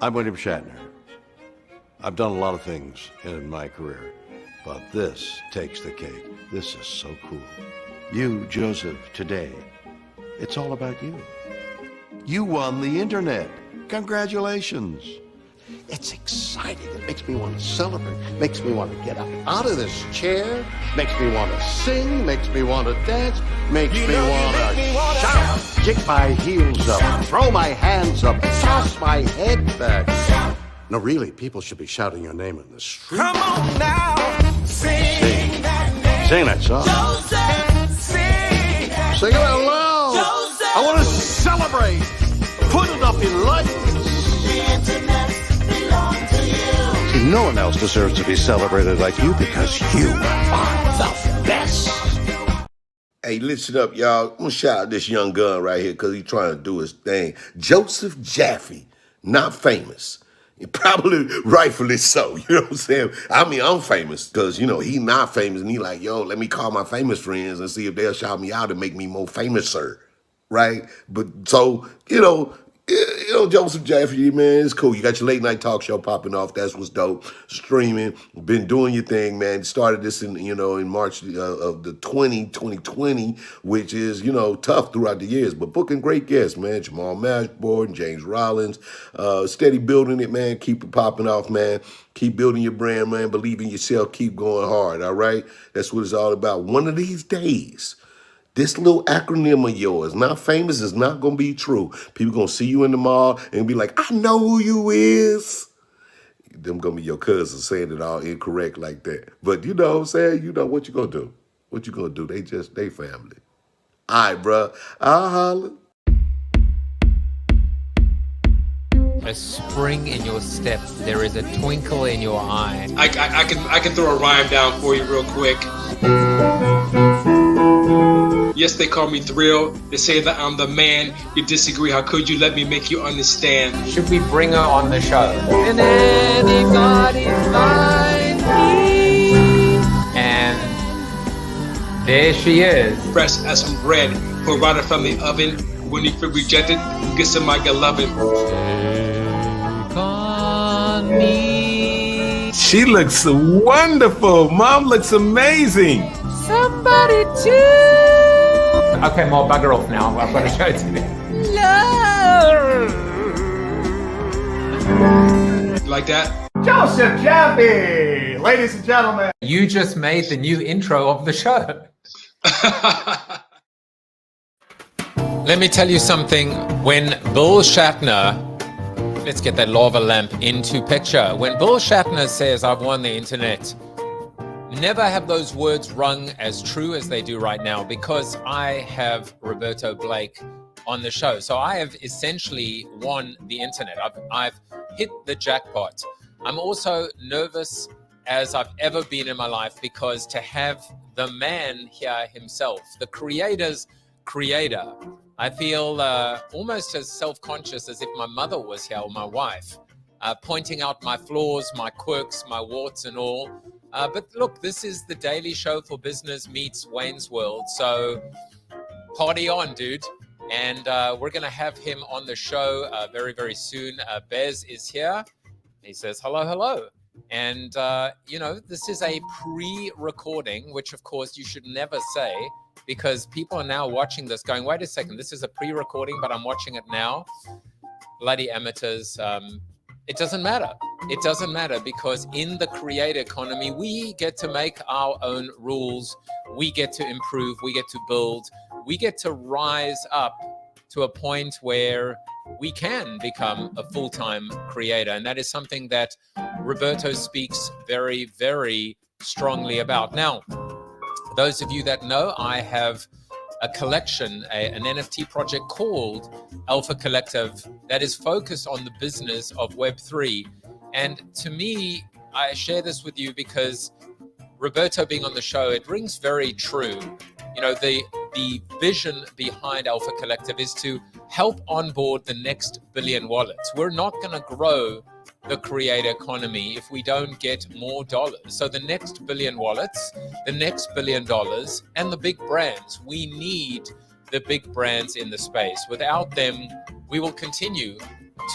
I'm William Shatner. I've done a lot of things in my career, but this takes the cake. This is so cool. You, Joseph, today, it's all about you. You won the internet. Congratulations. It's exciting. It makes me want to celebrate. Makes me want to get up out of this chair. Makes me want to sing. Makes me want to dance. Makes me want to shout. Kick my heels up. Throw my hands up. Toss my head back. No, really, people should be shouting your name in the street. Come on now. Sing that song. Joseph, Sing it out loud. Joseph. I want to celebrate. Put it up in lights. No one else deserves to be celebrated like you because you are the best. Hey, listen up, y'all. I'm going to shout out this young gun right here because he's trying to do his thing. Joseph Jaffe, not famous. Probably rightfully so, you know what I'm saying? I mean, I'm famous because, you know, he not famous and he like, yo, let me call my famous friends and see if they'll shout me out and make me more famous, sir. Right? But so, you know, Joseph Jaffe, man, it's cool. You got your late night talk show popping off. That's what's dope. Streaming, been doing your thing, man. Started this in March of the 2020, which is, tough throughout the years, but booking great guests, man. Jamal Mashboard and James Rollins, steady building it, man. Keep it popping off, man. Keep building your brand, man. Believe in yourself. Keep going hard, all right? That's what it's all about. One of these days, this little acronym of yours, not famous, is not going to be true. People going to see you in the mall and be like, I know who you is. Them going to be your cousins saying it all incorrect like that. But you know what I'm saying? You know what you going to do. What you going to do? They family. All right, bro. I'll holler. A spring in your step. There is a twinkle in your eye. I can throw a rhyme down for you real quick. Yes, they call me Thrill. They say that I'm the man. You disagree, how could you? Let me make you understand. Should we bring her on the show? Can anybody find me? And there she is. Fresh as some bread. Pour right from the oven. When you feel rejected, get some my good loving. Take on me. She looks wonderful. Mom looks amazing. Somebody too. Okay, more bugger off now. I've got to show it to you. Like that? Joseph Jaffe, ladies and gentlemen. You just made the new intro of the show. Let me tell you something. When Bill Shatner, let's get that lava lamp into picture. When Bill Shatner says, I've won the internet, never have those words rung as true as they do right now, because I have Roberto Blake on the show. So I have essentially won the internet. I've hit the jackpot. I'm also nervous as I've ever been in my life, because to have the man here himself, the creator's creator, I feel almost as self-conscious as if my mother was here or my wife, pointing out my flaws, my quirks, my warts and all. But look, this is the daily show for business meets Wayne's World. So party on, dude. And we're going to have him on the show very, very soon. Bez is here. He says, hello, hello. And, this is a pre-recording, which, of course, you should never say, because people are now watching this going, wait a second, this is a pre-recording, but I'm watching it now. Bloody amateurs. It doesn't matter. It doesn't matter, because in the creator economy, we get to make our own rules. We get to improve. We get to build. We get to rise up to a point where we can become a full-time creator. And that is something that Roberto speaks very, very strongly about. Now, those of you that know, I have a collection, an NFT project called Alpha Collective that is focused on the business of Web3. And to me, I share this with you because Roberto being on the show, it rings very true. The vision behind Alpha Collective is to help onboard the next billion wallets. We're not going to grow the creator economy if we don't get more dollars. So the next billion wallets, the next $1 billion, and the big brands. We need the big brands in the space. Without them, we will continue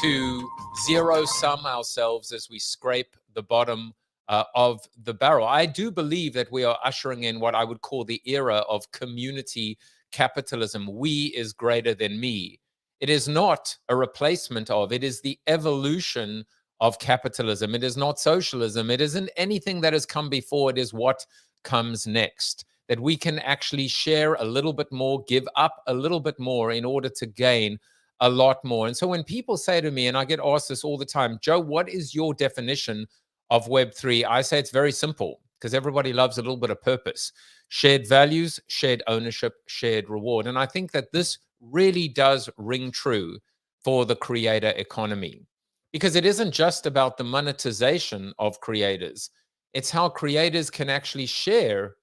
to zero sum ourselves as we scrape the bottom of the barrel. I do believe that we are ushering in what I would call the era of community capitalism. We is greater than me. It is not a replacement of, it is the evolution of capitalism. It is not socialism. It isn't anything that has come before. It is what comes next. That we can actually share a little bit more, give up a little bit more in order to gain a lot more. And so when people say to me, and I get asked this all the time, Joe, what is your definition of Web3? I say it's very simple, because everybody loves a little bit of purpose. Shared values, shared ownership, shared reward. And I think that this really does ring true for the creator economy, because it isn't just about the monetization of creators. It's how creators can actually share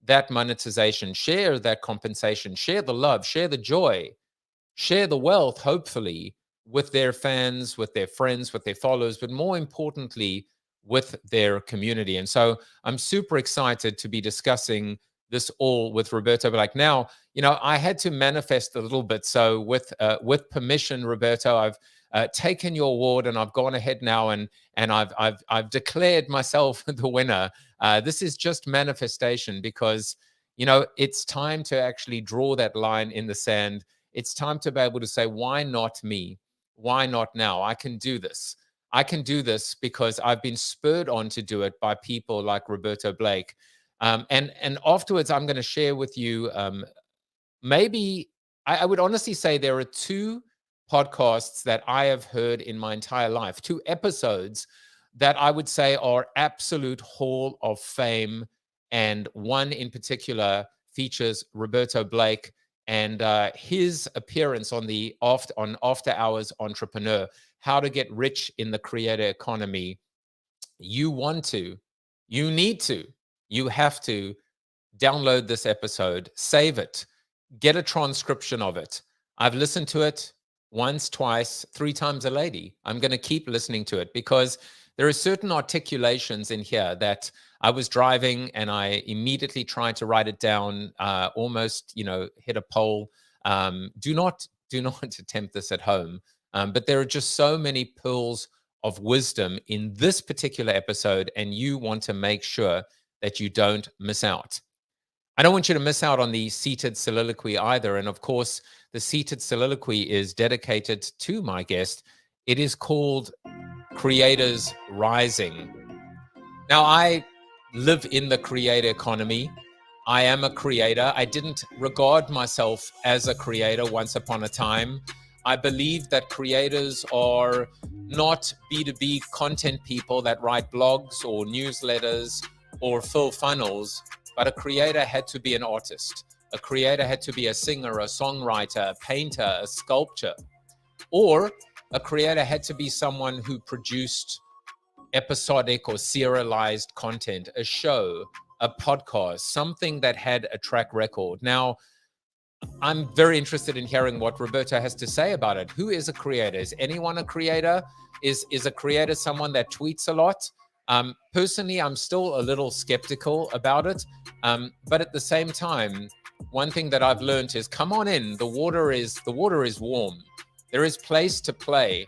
that monetization, share that compensation, share the love, share the joy, share the wealth, hopefully, with their fans, with their friends, with their followers, but more importantly, with their community. And so I'm super excited to be discussing this all with Roberto Blake. Now, I had to manifest a little bit. So with permission, Roberto, I've taken your award, and I've gone ahead now and I've declared myself the winner. This is just manifestation, because it's time to actually draw that line in the sand. It's time to be able to say, why not me? Why not now? I can do this. I can do this because I've been spurred on to do it by people like Roberto Blake. And afterwards, I'm going to share with you, maybe I would honestly say there are 2 podcasts that I have heard in my entire life, 2 episodes that I would say are absolute hall of fame. And one in particular features Roberto Blake and his appearance on After Hours Entrepreneur, how to get rich in the creator economy. You want to, you need to, you have to download this episode, save it, get a transcription of it. I've listened to it once, twice, 3 times a lady. I'm going to keep listening to it, because there are certain articulations in here that I was driving and I immediately tried to write it down, almost, hit a poll. Do not attempt this at home. But there are just so many pearls of wisdom in this particular episode, and you want to make sure that you don't miss out. I don't want you to miss out on the seated soliloquy either. And of course, the seated soliloquy is dedicated to my guest. It is called Creators Rising. Now, I live in the creator economy. I am a creator. I didn't regard myself as a creator once upon a time. I believe that creators are not B2B content people that write blogs or newsletters or fill funnels, but a creator had to be an artist. A creator had to be a singer, a songwriter, a painter, a sculptor. Or a creator had to be someone who produced episodic or serialized content, a show, a podcast, something that had a track record. Now, I'm very interested in hearing what Roberto has to say about it. Who is a creator? Is anyone a creator? Is a creator someone that tweets a lot? Personally, I'm still a little skeptical about it. But at the same time, one thing that I've learned is, come on in. The water is warm. There is place to play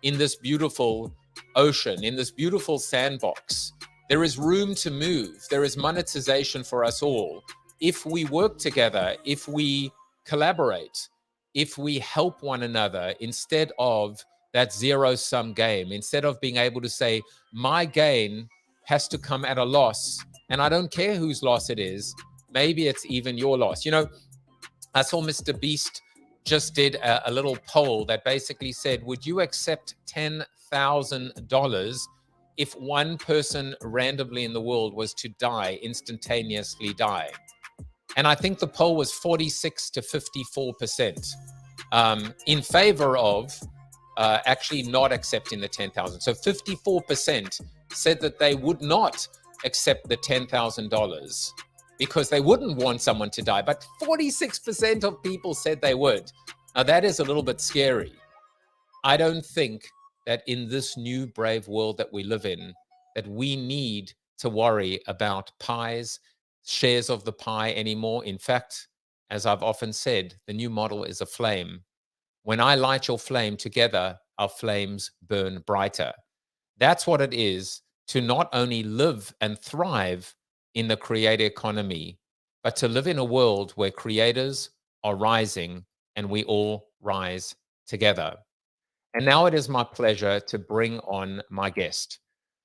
in this beautiful ocean, in this beautiful sandbox. There is room to move. There is monetization for us all. If we work together, if we collaborate, if we help one another, instead of that zero-sum game, instead of being able to say, my gain has to come at a loss, and I don't care whose loss it is, maybe it's even your loss. I saw Mr. Beast just did a little poll that basically said, would you accept $10,000 if one person randomly in the world was to die, instantaneously die? And I think the poll was 46 to 54% in favor of actually not accepting the 10,000. So 54% said that they would not accept the $10,000 because they wouldn't want someone to die. But 46% of people said they would. Now that is a little bit scary. I don't think that in this new brave world that we live in, that we need to worry about pies, shares of the pie anymore. In fact, as I've often said, the new model is a flame. When I light your flame together, our flames burn brighter. That's what it is to not only live and thrive in the creator economy, but to live in a world where creators are rising and we all rise together. And now it is my pleasure to bring on my guest.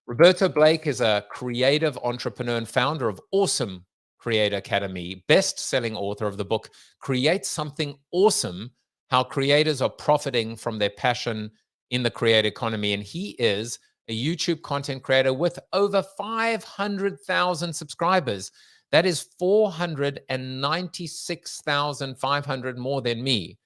Roberto Blake is a creative entrepreneur and founder of Awesome Creator Academy, best-selling author of the book, Create Something Awesome, How Creators Are Profiting from Their Passion in the Creator Economy. And he is a YouTube content creator with over 500,000 subscribers. That is 496,500 more than me.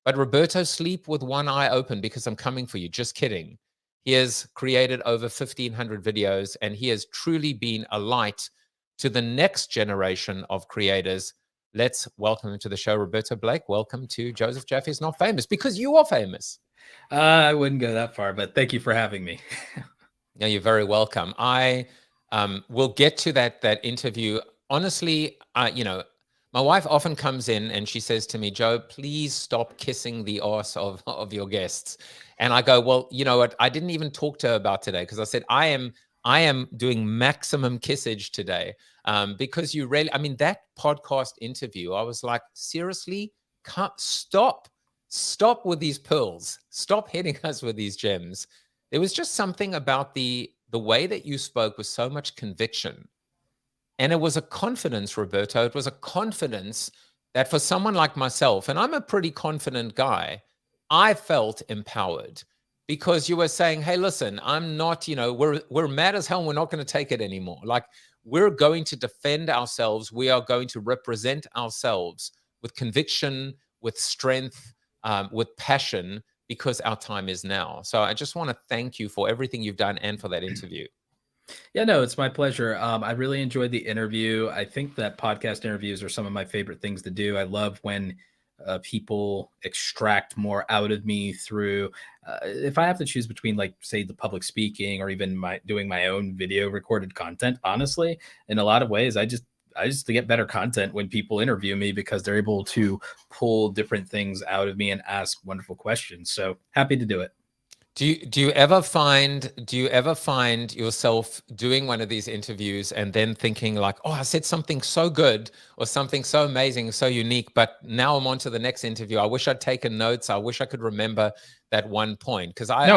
But Roberto, sleep with one eye open because I'm coming for you. Just kidding. He has created over 1,500 videos, and he has truly been a light to the next generation of creators. Let's welcome him to the show, Roberto Blake. Welcome to Joseph Jaffe is Not Famous, because you are famous. I wouldn't go that far, but thank you for having me. Yeah, you're very welcome. I will get to that interview. Honestly, my wife often comes in and she says to me, Joe, please stop kissing the ass of your guests. And I go, well, you know what? I didn't even talk to her about today because I said, I am doing maximum kissage today because you really, that podcast interview, I was like, seriously, stop with these pearls. Stop hitting us with these gems. There was just something about the way that you spoke with so much conviction. And it was a confidence, Roberto. It was a confidence that for someone like myself, and I'm a pretty confident guy, I felt empowered because you were saying, hey, listen, I'm not, we're mad as hell and we're not going to take it anymore. Like, we're going to defend ourselves. We are going to represent ourselves with conviction, with strength, with passion, because our time is now. So I just want to thank you for everything you've done and for that interview. Yeah, no, it's my pleasure. I really enjoyed the interview. I think that podcast interviews are some of my favorite things to do. I love when people extract more out of me through, if I have to choose between, like, say, the public speaking or even doing my own video recorded content, honestly, in a lot of ways, I just get better content when people interview me because they're able to pull different things out of me and ask wonderful questions. So happy to do it. Do you ever find yourself doing one of these interviews and then thinking like, oh, I said something so good or something so amazing, so unique, but now I'm on to the next interview. I wish I'd taken notes. I wish I could remember that one point. Because I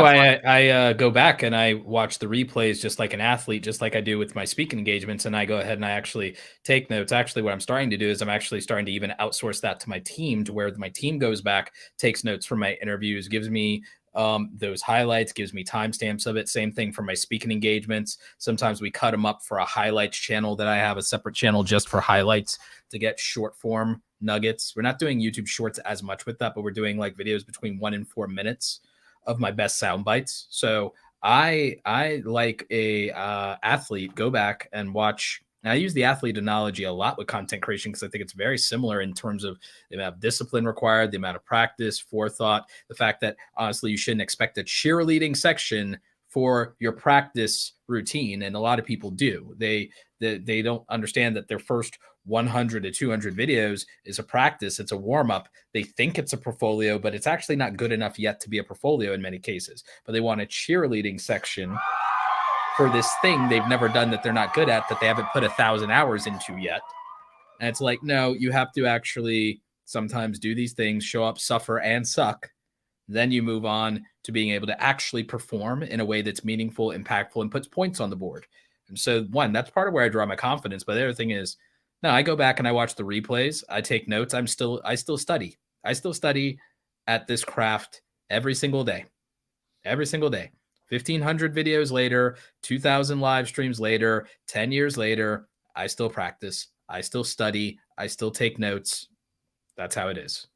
go back and I watch the replays just like an athlete, just like I do with my speaking engagements. And I go ahead and I actually take notes. Actually, what I'm starting to do is I'm actually starting to even outsource that to my team, to where my team goes back, takes notes from my interviews, gives me those highlights, gives me timestamps of it. Same thing for my speaking engagements. Sometimes we cut them up for a highlights channel that I have, a separate channel just for highlights to get short form nuggets. We're not doing YouTube shorts as much with that, but we're doing like videos between 1 and 4 minutes of my best sound bites. So I like a athlete, go back and watch. And I use the athlete analogy a lot with content creation because I think it's very similar in terms of the amount of discipline required, the amount of practice, forethought, the fact that honestly, you shouldn't expect a cheerleading section for your practice routine. And a lot of people do. They don't understand that their first 100 to 200 videos is a practice. It's a warm up. They think it's a portfolio, but it's actually not good enough yet to be a portfolio in many cases. But they want a cheerleading section for this thing they've never done, that they're not good at, that they haven't put 1,000 hours into yet. And it's like, no, you have to actually sometimes do these things, show up, suffer, and suck. Then you move on to being able to actually perform in a way that's meaningful, impactful, and puts points on the board. And so, one, that's part of where I draw my confidence. But the other thing is, no, I go back and I watch the replays. I take notes. I still study. I still study at this craft every single day. Every single day. 1,500 videos later, 2,000 live streams later, 10 years later, I still practice. I still study. I still take notes. That's how it is.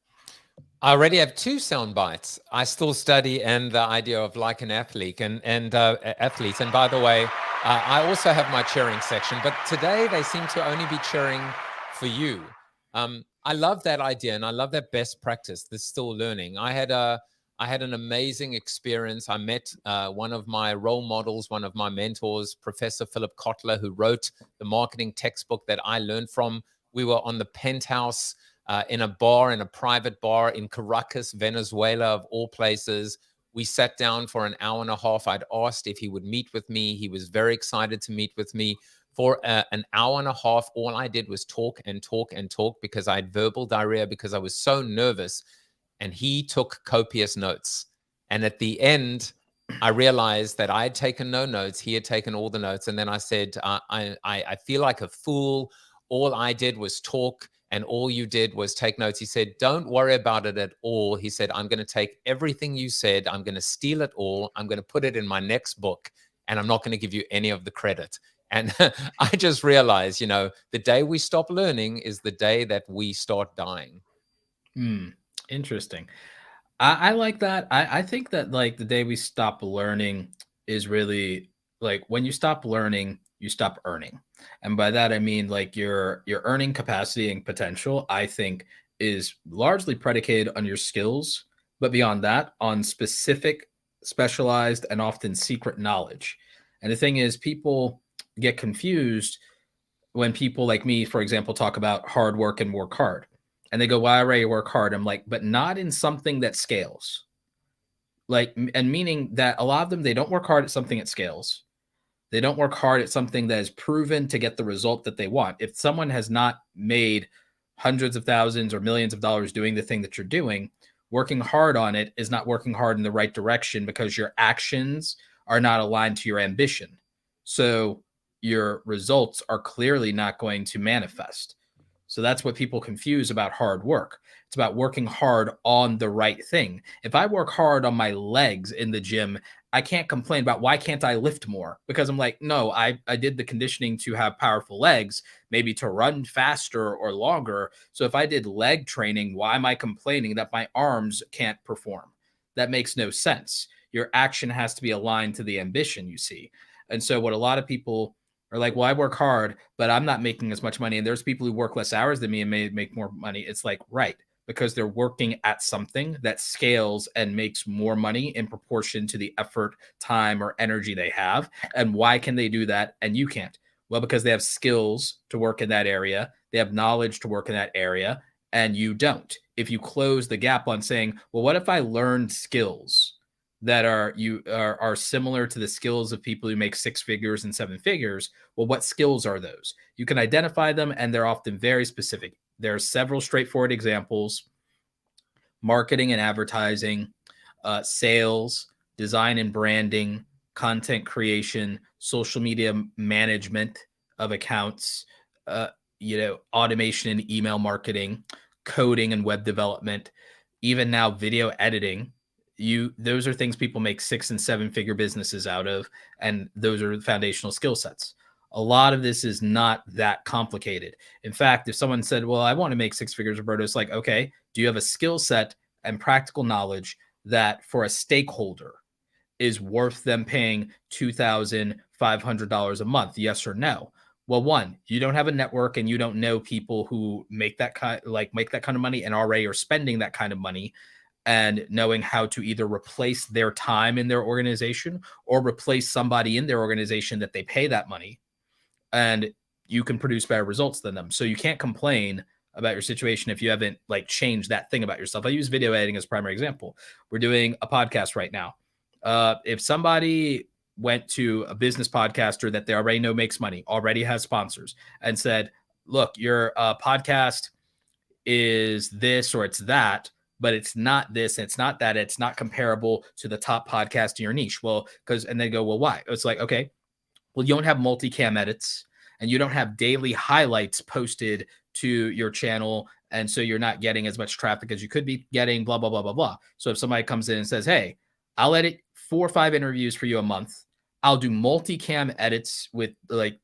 I already have 2 sound bites. I still study, and the idea of like an athlete and athletes. And by the way, I also have my cheering section, but today they seem to only be cheering for you. I love that idea, and I love that best practice. This still learning. I had an amazing experience. I met one of my role models, one of my mentors, Professor Philip Kotler, who wrote the marketing textbook that I learned from. We were on the penthouse in a private bar in Caracas, Venezuela, of all places. We sat down for an hour and a half. I'd asked if he would meet with me. He was very excited to meet with me. For an hour and a half, all I did was talk and talk and talk because I had verbal diarrhea because I was so nervous. And he took copious notes. And at the end, I realized that I had taken no notes. He had taken all the notes. And then I said, I feel like a fool. All I did was talk and all you did was take notes. He said, don't worry about it at all. He said, I'm going to take everything you said. I'm going to steal it all. I'm going to put it in my next book. And I'm not going to give you any of the credit. And I just realized, the day we stop learning is the day that we start dying. Interesting. I like that. I think that like the day we stop learning is really like when you stop learning, you stop earning. And by that, I mean like your earning capacity and potential, I think is largely predicated on your skills, but beyond that, on specific, specialized, and often secret knowledge. And the thing is, people get confused when people like me, for example, talk about hard work and work hard. And they go, well, I already work hard. I'm like, but not in something that scales. Like, and meaning that a lot of them, they don't work hard at something that scales. They don't work hard at something that is proven to get the result that they want. If someone has not made hundreds of thousands or millions of dollars doing the thing that you're doing, working hard on it is not working hard in the right direction because your actions are not aligned to your ambition. So your results are clearly not going to manifest. So that's what people confuse about hard work. It's about working hard on the right thing. If I work hard on my legs in the gym, I can't complain about why can't I lift more? Because I'm like, no, I did the conditioning to have powerful legs, maybe to run faster or longer. So if I did leg training, why am I complaining that my arms can't perform? That makes no sense. Your action has to be aligned to the ambition, you see. And so what a lot of people are like, well, I work hard, but I'm not making as much money. And there's people who work less hours than me and may make more money. It's like, right, because they're working at something that scales and makes more money in proportion to the effort, time, or energy they have. And why can they do that and you can't? Well, because they have skills to work in that area. They have knowledge to work in that area, and you don't. If you close the gap on saying, well, what if I learned skills that are similar to the skills of people who make 6 figures and 7 figures? Well, what skills are those? You can identify them, and they're often very specific. There are several straightforward examples: marketing and advertising, sales, design and branding, content creation, social media management of accounts, automation and email marketing, coding and web development, even now video editing. Those are things people make 6 and 7 figure businesses out of, and those are foundational skill sets. A lot of this is not that complicated. In fact, if someone said, well, I want to make 6 figures, Roberto, it's like, okay, do you have a skill set and practical knowledge that for a stakeholder is worth them paying $2,500 a month? Yes or no? Well, one, you don't have a network and you don't know people who make that kind of money and already are spending that kind of money, and knowing how to either replace their time in their organization or replace somebody in their organization that they pay that money, and you can produce better results than them. So you can't complain about your situation if you haven't changed that thing about yourself. I use video editing as a primary example. We're doing a podcast right now. If somebody went to a business podcaster that they already know makes money, already has sponsors, and said, look, your podcast is this or it's that, but it's not this, it's not that, it's not comparable to the top podcast in your niche. Well, and they go, well, why? It's like, okay, well, you don't have multicam edits and you don't have daily highlights posted to your channel. And so you're not getting as much traffic as you could be getting, blah, blah, blah, blah, blah. So if somebody comes in and says, hey, I'll edit 4 or 5 interviews for you a month. I'll do multicam edits with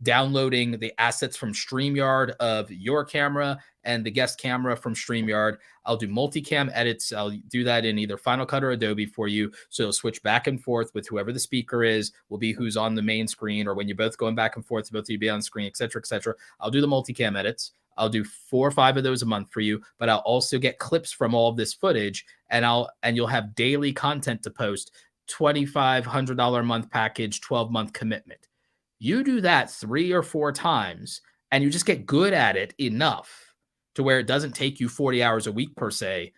downloading the assets from StreamYard of your camera and the guest camera from StreamYard. I'll do multicam edits. I'll do that in either Final Cut or Adobe for you. So it'll switch back and forth with whoever the speaker is, will be who's on the main screen, or when you're both going back and forth, both of you be on screen, et cetera, et cetera. I'll do the multicam edits. I'll do 4 or 5 of those a month for you, but I'll also get clips from all of this footage, and you'll have daily content to post. $2,500 a month package, 12-month commitment. You do that 3 or 4 times, and you just get good at it enough to where it doesn't take you 40 hours a week per se.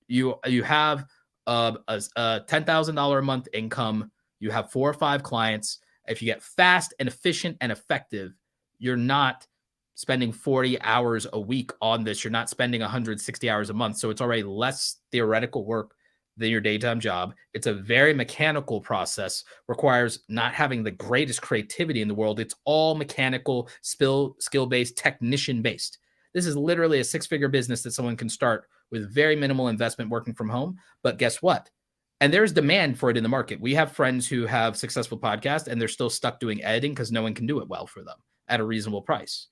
You have a $10,000 a month income, you have 4 or 5 clients. If you get fast and efficient and effective, you're not spending 40 hours a week on this. You're not spending 160 hours a month. So it's already less theoretical work than your daytime job. It's a very mechanical process, requires not having the greatest creativity in the world. It's all mechanical, skill-based, technician-based. This is literally a 6-figure business that someone can start with very minimal investment working from home. But guess what? And there's demand for it in the market. We have friends who have successful podcasts and they're still stuck doing editing because no one can do it well for them at a reasonable price.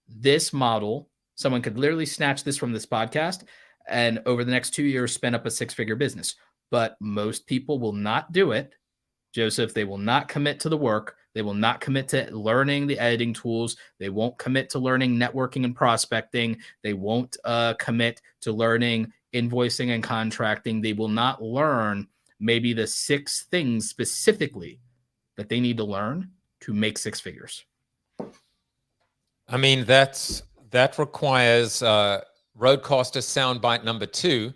This model, someone could literally snatch this from this podcast and over the next 2 years spin up a 6-figure business. But most people will not do it, Joseph. They will not commit to the work. They will not commit to learning the editing tools. They won't commit to learning networking and prospecting. They won't commit to learning invoicing and contracting. They will not learn maybe the 6 things specifically that they need to learn to make 6 figures. I mean, that requires Roadcaster soundbite number 2,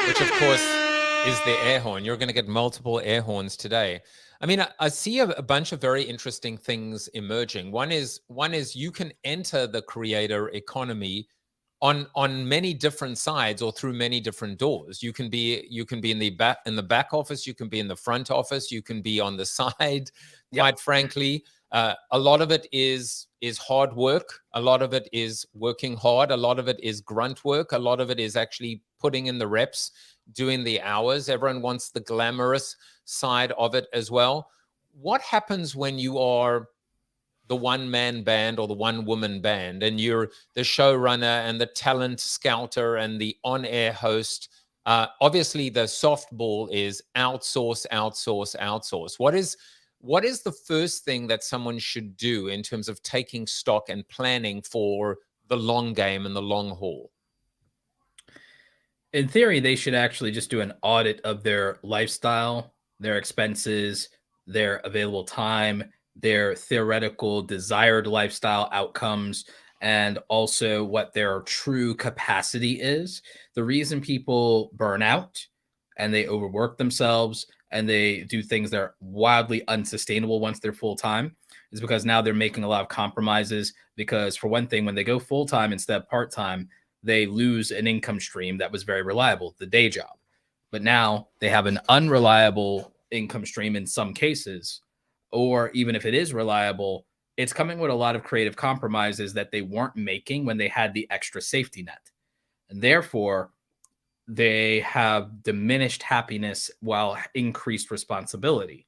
which of course is the air horn. You're going to get multiple air horns today. I mean, I see a bunch of very interesting things emerging. One is you can enter the creator economy on many different sides or through many different doors. You can be in the back office, you can be in the front office, you can be on the side. Quite frankly, a lot of it is hard work. A lot of it is working hard. A lot of it is grunt work. A lot of it is actually putting in the reps, doing the hours. Everyone wants the glamorous side of it as well. What happens when you are the one-man band or the one-woman band and you're the showrunner and the talent scouter and the on-air host? Obviously, the softball is outsource, outsource, outsource. What is the first thing that someone should do in terms of taking stock and planning for the long game and the long haul? In theory, they should actually just do an audit of their lifestyle, their expenses, their available time, their theoretical desired lifestyle outcomes, and also what their true capacity is. The reason people burn out and they overwork themselves and they do things that are wildly unsustainable once they're full-time is because now they're making a lot of compromises because, for one thing, when they go full-time instead of part-time, they lose an income stream that was very reliable, the day job. But now they have an unreliable income stream in some cases, or even if it is reliable, it's coming with a lot of creative compromises that they weren't making when they had the extra safety net. And therefore, they have diminished happiness while increased responsibility.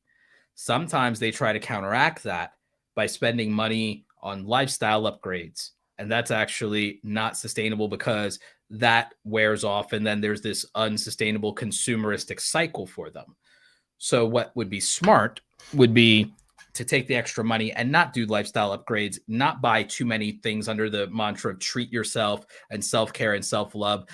Sometimes they try to counteract that by spending money on lifestyle upgrades. And that's actually not sustainable because that wears off. And then there's this unsustainable consumeristic cycle for them. So what would be smart would be to take the extra money and not do lifestyle upgrades, not buy too many things under the mantra of treat yourself and self-care and self-love.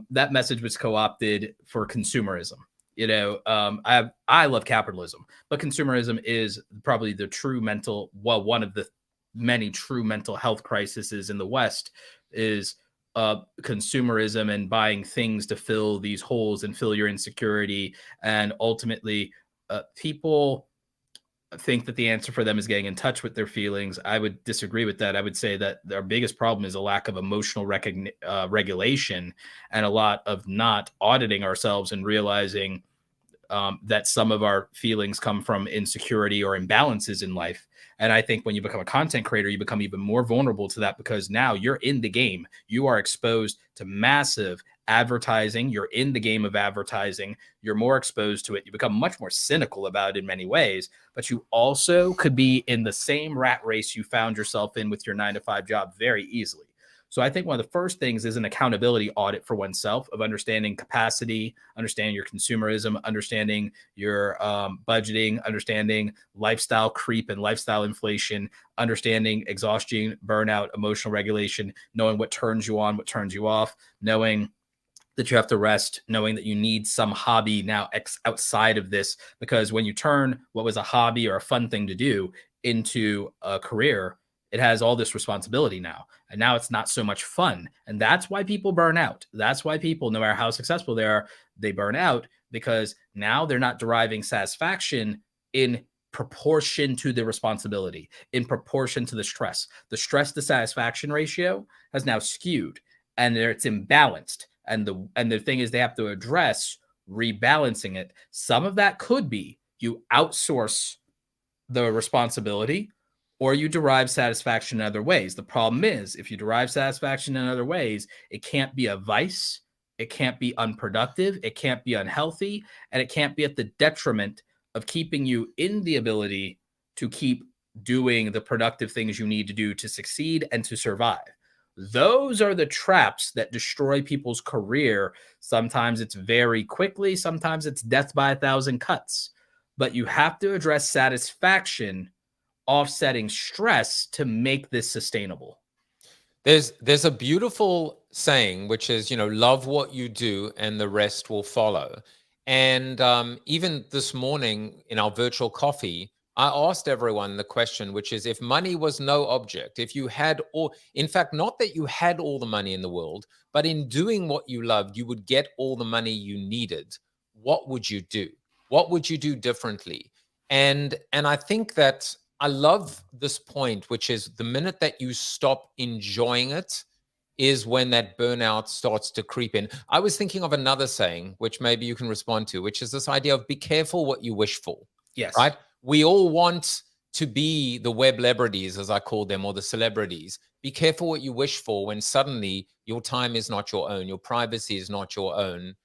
That message was co-opted for consumerism. You know, I love capitalism, but consumerism is probably the true one of the many true mental health crises in the West is consumerism and buying things to fill these holes and fill your insecurity. And ultimately, people think that the answer for them is getting in touch with their feelings. I would disagree with that. I would say that our biggest problem is a lack of emotional regulation and a lot of not auditing ourselves and realizing that some of our feelings come from insecurity or imbalances in life. And I think when you become a content creator, you become even more vulnerable to that because now you're in the game. You are exposed to massive advertising. You're in the game of advertising. You're more exposed to it. You become much more cynical about it in many ways, but you also could be in the same rat race you found yourself in with your 9-to-5 job very easily. So I think one of the first things is an accountability audit for oneself of understanding capacity, understanding your consumerism, understanding your budgeting, understanding lifestyle creep and lifestyle inflation, understanding exhaustion, burnout, emotional regulation, knowing what turns you on, what turns you off, knowing that you have to rest, knowing that you need some hobby now outside of this, because when you turn what was a hobby or a fun thing to do into a career, It has all this responsibility now. And now it's not so much fun. And that's why people burn out. That's why people, no matter how successful they are, they burn out, because now they're not deriving satisfaction in proportion to the responsibility, in proportion to the stress. The stress to satisfaction ratio has now skewed, and it's imbalanced. And the thing is, they have to address rebalancing it. Some of that could be you outsource the responsibility, or you derive satisfaction in other ways. The problem is, if you derive satisfaction in other ways, it can't be a vice, it can't be unproductive, it can't be unhealthy, and it can't be at the detriment of keeping you in the ability to keep doing the productive things you need to do to succeed and to survive. Those are the traps that destroy people's career. Sometimes it's very quickly, sometimes it's death by 1,000 cuts. But you have to address satisfaction offsetting stress to make this sustainable. There's a beautiful saying, which is, love what you do and the rest will follow. And even this morning in our virtual coffee, I asked everyone the question, which is, if money was no object, if you had all, in fact, not that you had all the money in the world, but in doing what you loved, you would get all the money you needed, what would you do? What would you do differently? And I think that I love this point, which is the minute that you stop enjoying it is when that burnout starts to creep in. I was thinking of another saying, which maybe you can respond to, which is this idea of be careful what you wish for. Yes. Right? We all want to be the web celebrities, as I call them, or the celebrities. Be careful what you wish for when suddenly your time is not your own, your privacy is not your own.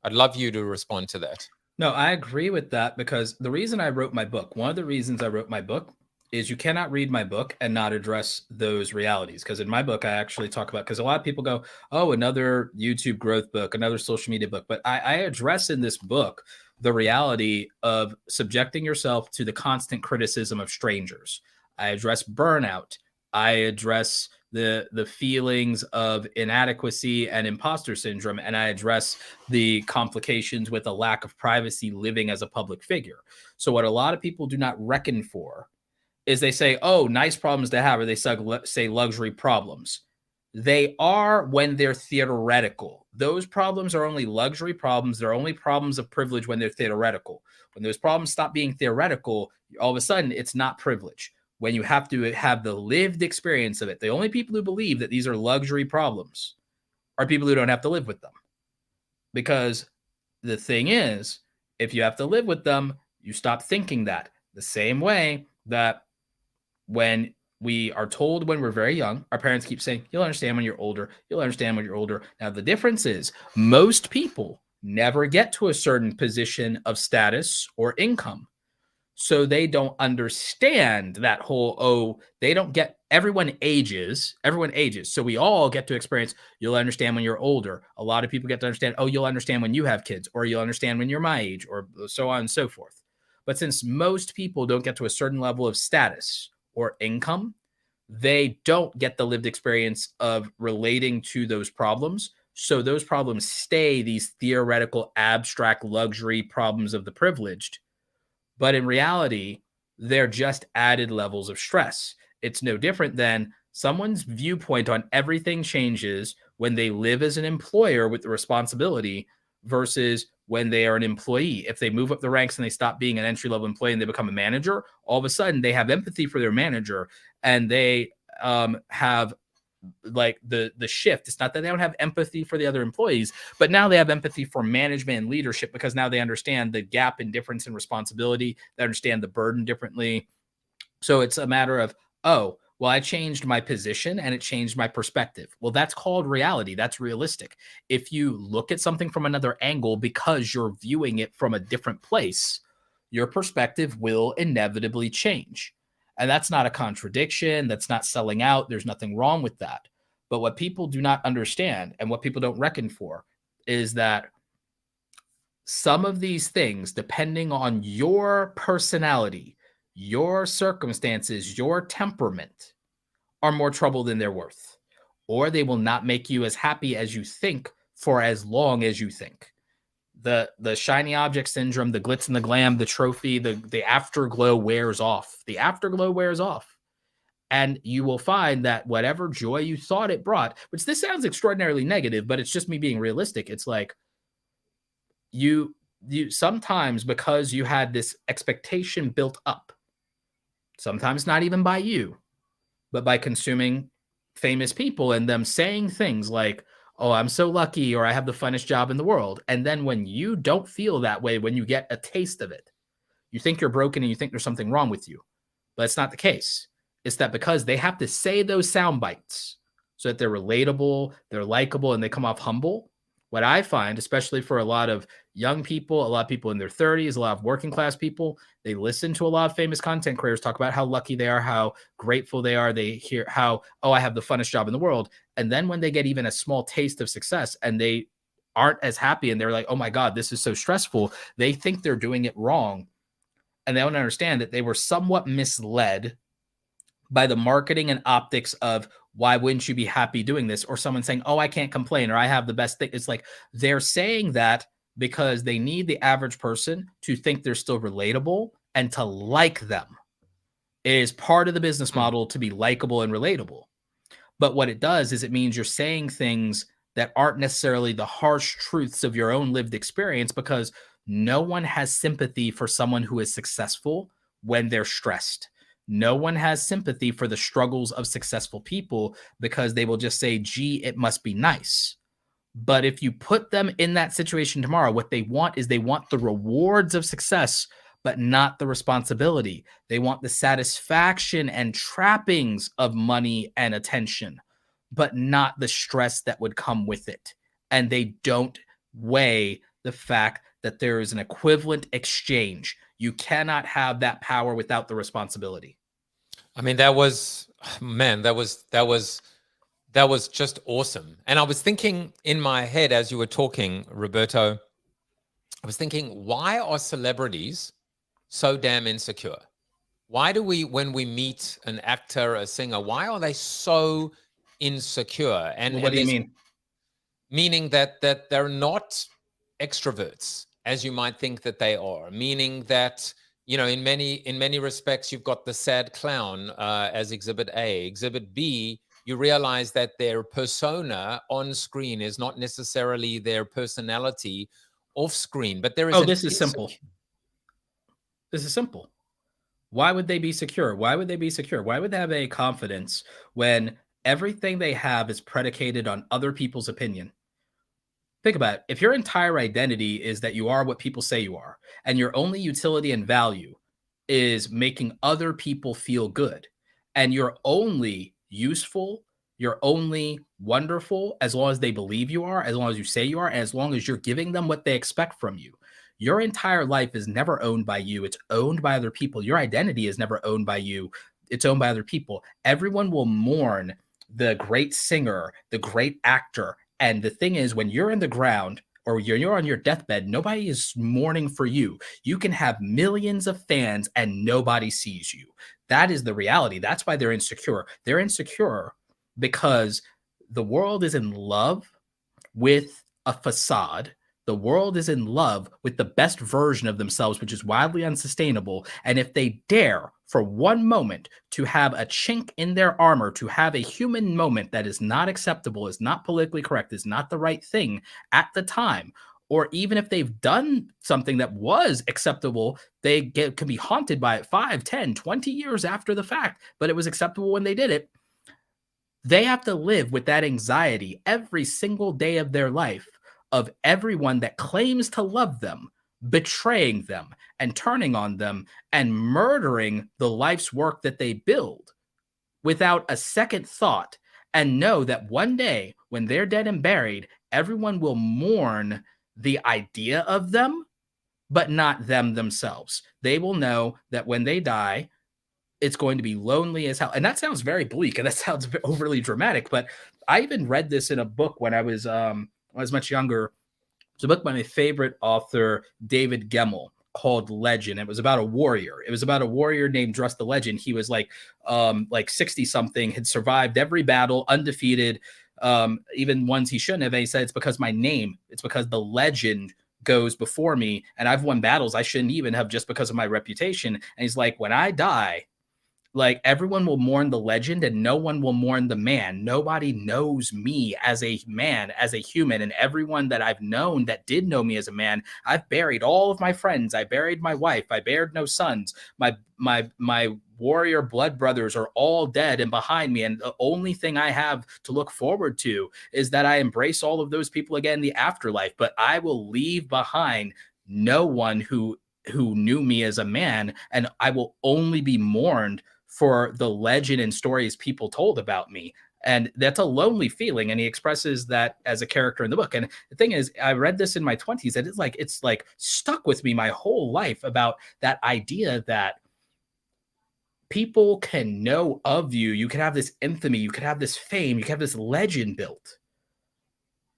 I'd love you to respond to that. No, I agree with that, because the reason I wrote my book, one of the reasons I wrote my book is you cannot read my book and not address those realities. Because in my book, I actually talk about, because a lot of people go, oh, another YouTube growth book, another social media book. But I address in this book the reality of subjecting yourself to the constant criticism of strangers. I address burnout. I address the feelings of inadequacy and imposter syndrome, and I address the complications with a lack of privacy living as a public figure. So what a lot of people do not reckon for is they say, oh, nice problems to have, or they say luxury problems. They are when they're theoretical. Those problems are only luxury problems. They're only problems of privilege when they're theoretical. When those problems stop being theoretical, all of a sudden it's not privilege. When you have to have the lived experience of it, the only people who believe that these are luxury problems are people who don't have to live with them. Because the thing is, if you have to live with them, you stop thinking that. The same way that when we are told when we're very young, our parents keep saying, you'll understand when you're older, you'll understand when you're older. Now, the difference is most people never get to a certain position of status or income. So they don't understand that whole, they don't get, everyone ages. So we all get to experience, you'll understand when you're older. A lot of people get to understand, you'll understand when you have kids, or you'll understand when you're my age, or so on and so forth. But since most people don't get to a certain level of status or income, they don't get the lived experience of relating to those problems. So those problems stay these theoretical, abstract luxury problems of the privileged. But in reality, they're just added levels of stress. It's no different than someone's viewpoint on everything changes when they live as an employer with the responsibility versus when they are an employee. If they move up the ranks and they stop being an entry-level employee and they become a manager, all of a sudden they have empathy for their manager, and they have like the shift. It's not that they don't have empathy for the other employees, but now they have empathy for management and leadership, because now they understand the gap in difference in responsibility. They understand the burden differently. So it's a matter of, well, I changed my position and it changed my perspective. Well, that's called reality. That's realistic. If you look at something from another angle because you're viewing it from a different place, your perspective will inevitably change. And that's not a contradiction. That's not selling out. There's nothing wrong with that. But what people do not understand and what people don't reckon for is that some of these things, depending on your personality, your circumstances, your temperament, are more trouble than they're worth. Or they will not make you as happy as you think for as long as you think. The shiny object syndrome, the glitz and the glam, the trophy, the afterglow wears off. The afterglow wears off. And you will find that whatever joy you thought it brought, which this sounds extraordinarily negative, but it's just me being realistic. It's like you sometimes, because you had this expectation built up, sometimes not even by you, but by consuming famous people and them saying things like, oh, I'm so lucky, or I have the funnest job in the world. And then when you don't feel that way, when you get a taste of it, you think you're broken and you think there's something wrong with you. But it's not the case. It's that because they have to say those sound bites so that they're relatable, they're likable, and they come off humble. What I find, especially for a lot of young people, a lot of people in their 30s, a lot of working class people, they listen to a lot of famous content creators talk about how lucky they are, how grateful they are. They hear how, oh, I have the funnest job in the world. And then when they get even a small taste of success and they aren't as happy and they're like, oh my God, this is so stressful, they think they're doing it wrong. And they don't understand that they were somewhat misled by the marketing and optics of why wouldn't you be happy doing this? Or someone saying, oh, I can't complain, or I have the best thing. It's like they're saying that because they need the average person to think they're still relatable and to like them. It is part of the business model to be likable and relatable. But what it does is it means you're saying things that aren't necessarily the harsh truths of your own lived experience, because no one has sympathy for someone who is successful when they're stressed. No one has sympathy for the struggles of successful people because they will just say, gee, it must be nice. But if you put them in that situation tomorrow, what they want is they want the rewards of success, but not the responsibility. They want the satisfaction and trappings of money and attention, but not the stress that would come with it. And they don't weigh the fact that there is an equivalent exchange. You cannot have that power without the responsibility. I mean, that was just awesome. And I was thinking in my head as you were talking, Roberto, I was thinking, why are celebrities so damn insecure? Why do we, when we meet an actor, a singer, why are they so insecure? And what do you mean? Meaning that they're not extroverts, as you might think that they are, meaning that, you know, in many respects, you've got the sad clown as exhibit A. Exhibit B, you realize that their persona on screen is not necessarily their personality off screen, but there is. Oh, this is simple. This is simple. Why would they be secure? Why would they be secure? Why would they have a confidence when everything they have is predicated on other people's opinion? Think about it. If your entire identity is that you are what people say you are, and your only utility and value is making other people feel good, and you're only useful, you're only wonderful as long as they believe you are, as long as you say you are, and as long as you're giving them what they expect from you. Your entire life is never owned by you. It's owned by other people. Your identity is never owned by you. It's owned by other people. Everyone will mourn the great singer, the great actor. And the thing is, when you're in the ground or you're on your deathbed, nobody is mourning for you. You can have millions of fans and nobody sees you. That is the reality. That's why they're insecure. They're insecure because the world is in love with a facade. The world is in love with the best version of themselves, which is wildly unsustainable. And if they dare for one moment to have a chink in their armor, to have a human moment that is not acceptable, is not politically correct, is not the right thing at the time, or even if they've done something that was acceptable, they can be haunted by it 5, 10, 20 years after the fact, but it was acceptable when they did it. They have to live with that anxiety every single day of their life, of everyone that claims to love them betraying them and turning on them and murdering the life's work that they build without a second thought, and know that one day when they're dead and buried, everyone will mourn the idea of them, but not them themselves. They will know that when they die, it's going to be lonely as hell. And that sounds very bleak and that sounds overly dramatic, but I even read this in a book when I was much younger. It's a book by my favorite author, David Gemmell, called Legend. It was about a warrior. It was about a warrior named Dress the Legend. He was like 60 something, had survived every battle, undefeated, even ones he shouldn't have. And he said, it's because my name, it's because the legend goes before me. And I've won battles I shouldn't even have just because of my reputation. And he's like, when I die, Like everyone will mourn the legend and no one will mourn the man. Nobody knows me as a man, as a human. And everyone that I've known that did know me as a man, I've buried all of my friends. I buried my wife. I bared no sons. My warrior blood brothers are all dead and behind me. And the only thing I have to look forward to is that I embrace all of those people again in the afterlife. But I will leave behind no one who knew me as a man, and I will only be mourned for the legend and stories people told about me. And that's a lonely feeling. And he expresses that as a character in the book. And the thing is, I read this in my 20s, and it's like stuck with me my whole life about that idea that people can know of you. You can have this infamy, you can have this fame, you can have this legend built.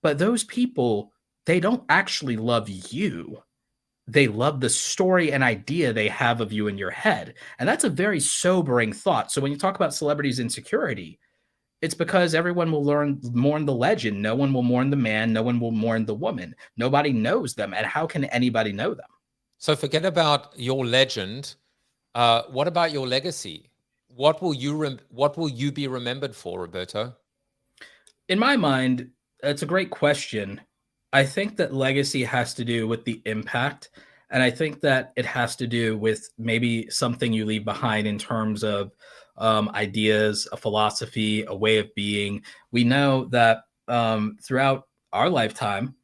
But those people, they don't actually love you. They love the story and idea they have of you in your head. And that's a very sobering thought. So when you talk about celebrities' insecurity, it's because everyone will mourn the legend. No one will mourn the man. No one will mourn the woman. Nobody knows them. And how can anybody know them? So forget about your legend. What about your legacy? What will you be remembered for, Roberto? In my mind, it's a great question. I think that legacy has to do with the impact. And I think that it has to do with maybe something you leave behind in terms of ideas, a philosophy, a way of being. We know that throughout our lifetime,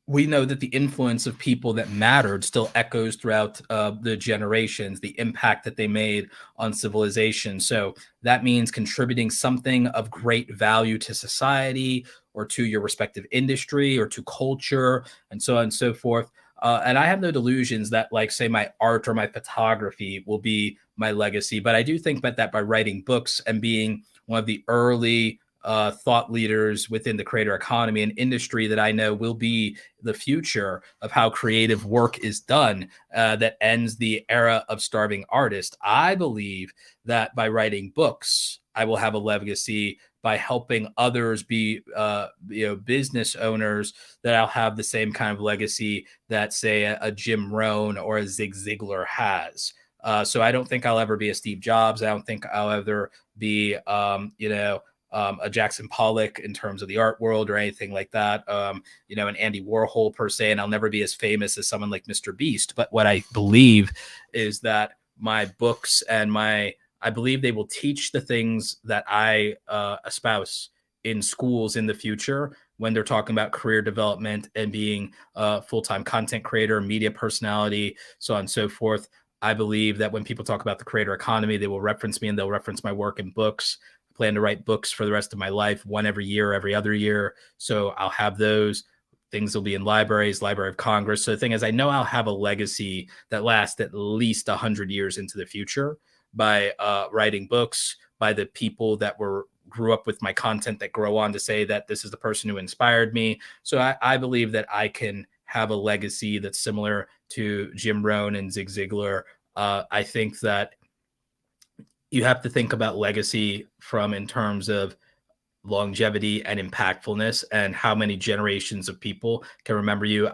we know that the influence of people that mattered still echoes throughout the generations, the impact that they made on civilization. So that means contributing something of great value to society or to your respective industry or to culture and so on and so forth. And I have no delusions that, like, say, my art or my photography will be my legacy. But I do think that by writing books and being one of the early thought leaders within the creator economy and industry that I know will be the future of how creative work is done, that ends the era of starving artists. I believe that by writing books, I will have a legacy. By helping others be business owners, that I'll have the same kind of legacy that, say, a Jim Rohn or a Zig Ziglar has. So I don't think I'll ever be a Steve Jobs. I don't think I'll ever be a Jackson Pollock in terms of the art world or anything like that, an Andy Warhol per se, and I'll never be as famous as someone like Mr. Beast. But what I believe is that my books and I believe they will teach the things that I espouse in schools in the future when they're talking about career development and being a full-time content creator, media personality, so on and so forth. I believe that when people talk about the creator economy, they will reference me and they'll reference my work in books. I plan to write books for the rest of my life, one every year, every other year. So I'll have those. Things will be in libraries, Library of Congress. So the thing is, I know I'll have a legacy that lasts at least 100 years into the future by writing books, by the people that grew up with my content that grow on to say that this is the person who inspired me. So I believe that I can have a legacy that's similar to Jim Rohn and Zig Ziglar. I think that you have to think about legacy in terms of longevity and impactfulness and how many generations of people can remember you.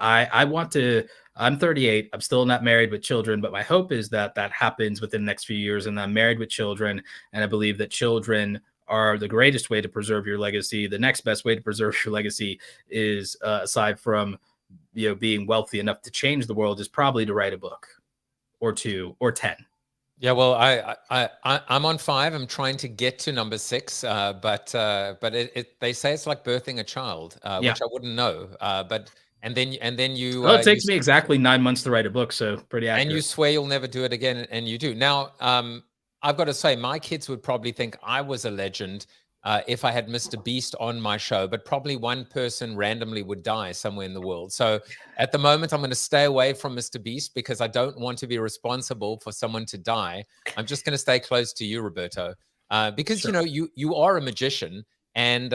I'm 38. I'm still not married with children, but my hope is that happens within the next few years. And I'm married with children. And I believe that children are the greatest way to preserve your legacy. The next best way to preserve your legacy is, aside from, being wealthy enough to change the world, is probably to write a book or 2 or 10. Yeah, well, I'm on 5. I'm trying to get to number 6, but they say it's like birthing a child, which I wouldn't know. And then you. Well, it takes me exactly 9 months to write a book, so pretty accurate. And you swear you'll never do it again, and you do. Now, I've got to say, my kids would probably think I was a legend if I had Mr. Beast on my show, but probably one person randomly would die somewhere in the world. So at the moment, I'm going to stay away from Mr. Beast because I don't want to be responsible for someone to die. I'm just going to stay close to you, Roberto, because Sure. you are a magician, and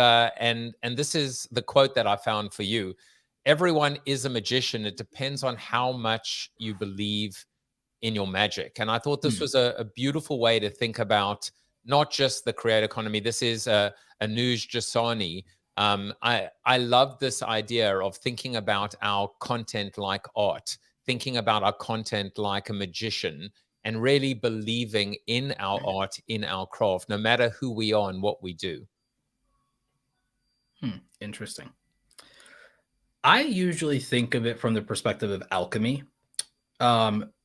this is the quote that I found for you. Everyone is a magician. It depends on how much you believe in your magic. And I thought this was a beautiful way to think about not just the creator economy. This is Anuj Jasani. I love this idea of thinking about our content like art, thinking about our content like a magician, and really believing in our art, in our craft, no matter who we are and what we do. Interesting. I usually think of it from the perspective of alchemy.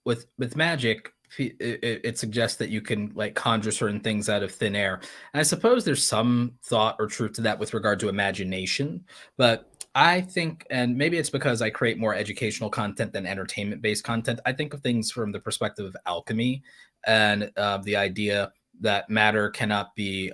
With magic, it suggests that you can like conjure certain things out of thin air. And I suppose there's some thought or truth to that with regard to imagination, but I think, and maybe it's because I create more educational content than entertainment-based content, I think of things from the perspective of alchemy and the idea that matter cannot be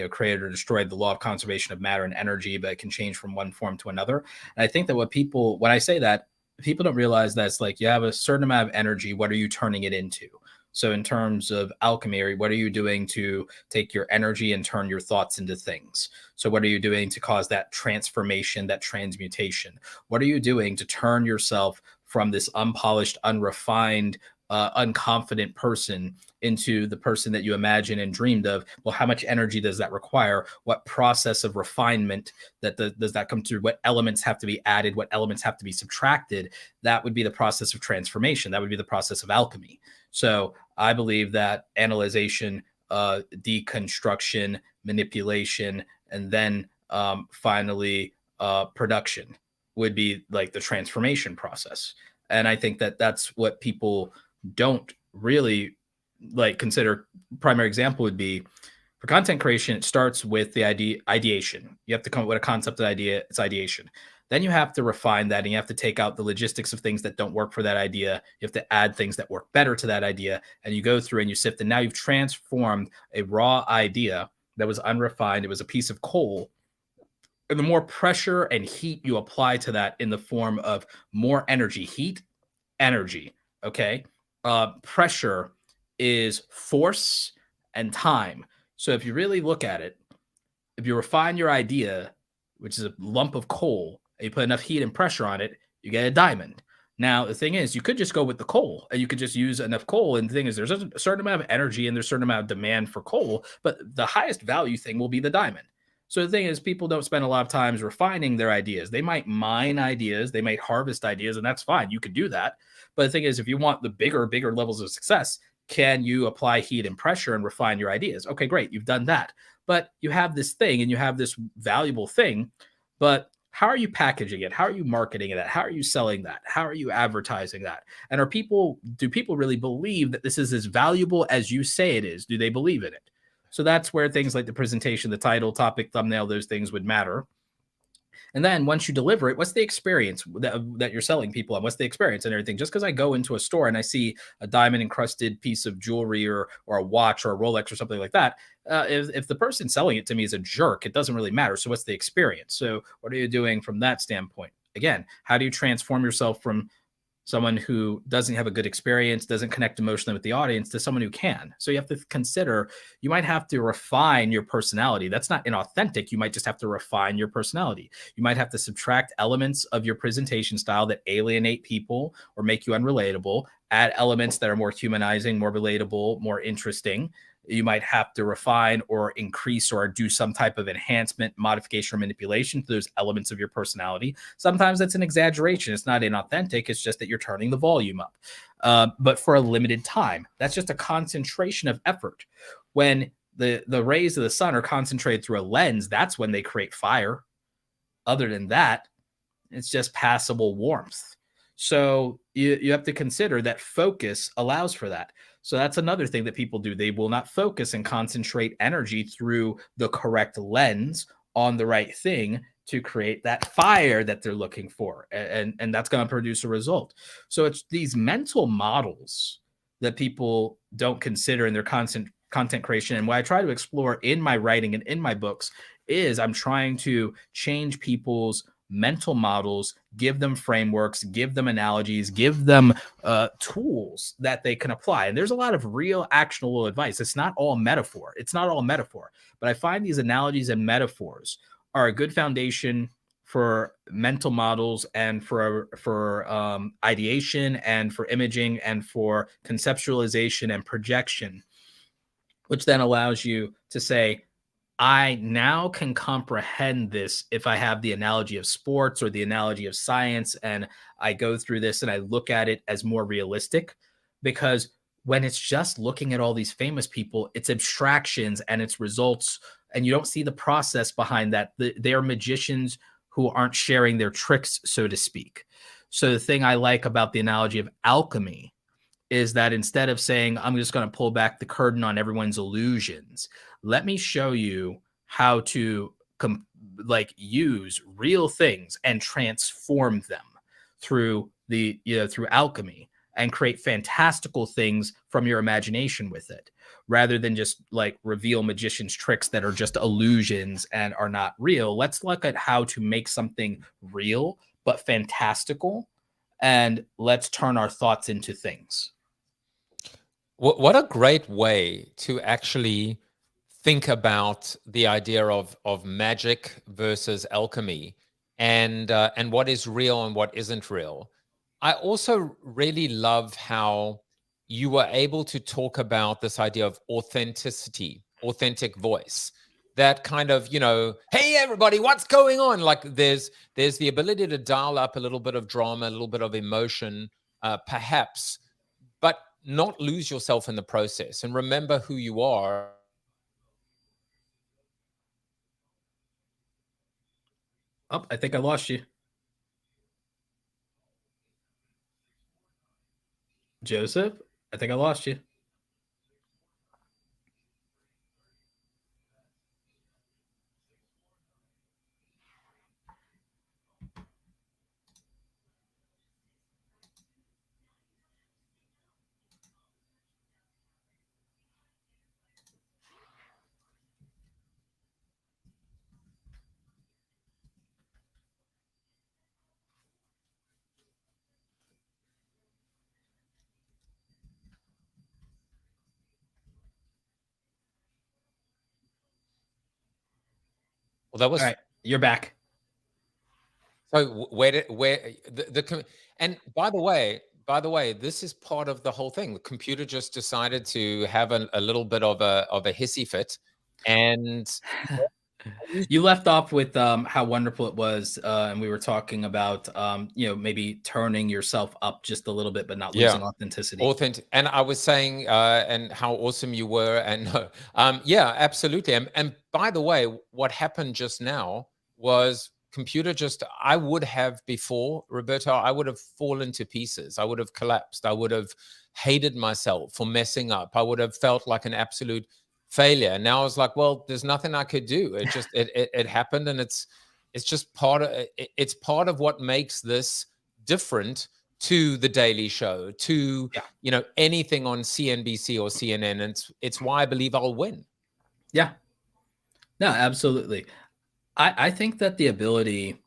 created or destroyed, the law of conservation of matter and energy, but it can change from one form to another. And I think that when I say that, people don't realize that it's like you have a certain amount of energy. What are you turning it into? So in terms of alchemy, what are you doing to take your energy and turn your thoughts into things? So what are you doing to cause that transformation, that transmutation? What are you doing to turn yourself from this unpolished, unrefined, unconfident person into the person that you imagine and dreamed of? Well, how much energy does that require? What process of refinement does that come through? What elements have to be added? What elements have to be subtracted? That would be the process of transformation. That would be the process of alchemy. So I believe that analyzation, deconstruction, manipulation, and then finally production would be like the transformation process. And I think that that's what people don't really like consider. Primary example would be for content creation. It starts with the ideation. You have to come up with a concept, idea. It's ideation. Then you have to refine that, and you have to take out the logistics of things that don't work for that idea. You have to add things that work better to that idea, and you go through and you sift. And now you've transformed a raw idea that was unrefined. It was a piece of coal. And the more pressure and heat you apply to that in the form of more energy, heat, energy, okay? Pressure is force and time. So if you really look at it, if you refine your idea, which is a lump of coal, and you put enough heat and pressure on it, you get a diamond. Now, the thing is, you could just go with the coal, and you could just use enough coal. And the thing is, there's a certain amount of energy and there's a certain amount of demand for coal, but the highest value thing will be the diamond. So the thing is, people don't spend a lot of time refining their ideas. They might mine ideas, they might harvest ideas, and that's fine. You could do that. But the thing is, if you want the bigger levels of success, can you apply heat and pressure and refine your ideas? Okay, great. You've done that. But you have this thing and you have this valuable thing, but how are you packaging it? How are you marketing it? How are you selling that? How are you advertising that? And do people really believe that this is as valuable as you say it is? Do they believe in it? So that's where things like the presentation, the title, topic, thumbnail, those things would matter. And then once you deliver it, what's the experience that you're selling people on? What's the experience and everything? Just because I go into a store and I see a diamond encrusted piece of jewelry or a watch or a Rolex or something like that, if the person selling it to me is a jerk, it doesn't really matter. So what's the experience? So what are you doing from that standpoint? Again, how do you transform yourself from someone who doesn't have a good experience, doesn't connect emotionally with the audience, to someone who can? So you have to consider, you might have to refine your personality. That's not inauthentic. You might just have to refine your personality. You might have to subtract elements of your presentation style that alienate people or make you unrelatable, add elements that are more humanizing, more relatable, more interesting. You might have to refine or increase or do some type of enhancement, modification, or manipulation to those elements of your personality. Sometimes that's an exaggeration. It's not inauthentic. It's just that you're turning the volume up, but for a limited time. That's just a concentration of effort. When the rays of the sun are concentrated through a lens, that's when they create fire. Other than that, it's just passable warmth. So you have to consider that focus allows for that. So that's another thing that people do. They will not focus and concentrate energy through the correct lens on the right thing to create that fire that they're looking for. And that's going to produce a result. So it's these mental models that people don't consider in their content creation. And what I try to explore in my writing and in my books is I'm trying to change people's mental models, give them frameworks, give them analogies, give them tools that they can apply. And there's a lot of real actionable advice. It's not all metaphor. But I find these analogies and metaphors are a good foundation for mental models and for ideation and for imaging and for conceptualization and projection, which then allows you to say, I now can comprehend this if I have the analogy of sports or the analogy of science, and I go through this and I look at it as more realistic, because when it's just looking at all these famous people, it's abstractions and it's results, and you don't see the process behind that. They are magicians who aren't sharing their tricks, so to speak. So the thing I like about the analogy of alchemy is that instead of saying, I'm just going to pull back the curtain on everyone's illusions, let me show you how to use real things and transform them through through alchemy, and create fantastical things from your imagination with it, rather than just like reveal magicians' tricks that are just illusions and are not real. Let's look at how to make something real but fantastical, and let's turn our thoughts into things. What a great way to actually think about the idea of magic versus alchemy, and what is real and what isn't real. I also really love how you were able to talk about this idea of authenticity, authentic voice. That kind of, hey everybody, what's going on? Like there's the ability to dial up a little bit of drama, a little bit of emotion, perhaps, but not lose yourself in the process, and remember who you are. Oh, I think I lost you. Joseph, I think I lost you. Well, that was all right. You're back. So and by the way, this is part of the whole thing. The computer just decided to have a little bit of a hissy fit, and you left off with how wonderful it was, and we were talking about maybe turning yourself up just a little bit, but not losing authenticity. And I was saying and how awesome you were, and yeah, absolutely. And by the way, what happened just now was computer I would have before, Roberto, I would have fallen to pieces. I would have collapsed. I would have hated myself for messing up. I would have felt like an absolute failure. Now I was like, well, there's nothing I could do. It just it happened, and it's just part of what makes this different to the Daily Show, to anything on CNBC or CNN. And it's why I believe I'll win. Yeah. No, absolutely. I think that the ability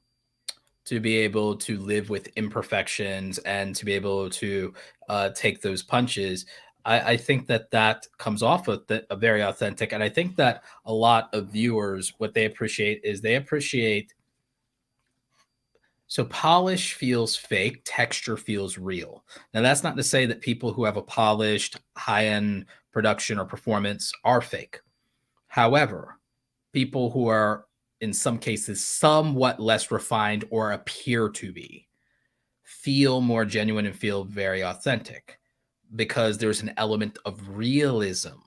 to be able to live with imperfections and to be able to take those punches, I think that comes off of a very authentic. And I think that a lot of viewers, what they appreciate is so polish feels fake, texture feels real. Now, that's not to say that people who have a polished high-end production or performance are fake. However, people who are in some cases somewhat less refined or appear to be feel more genuine and feel very authentic, because there's an element of realism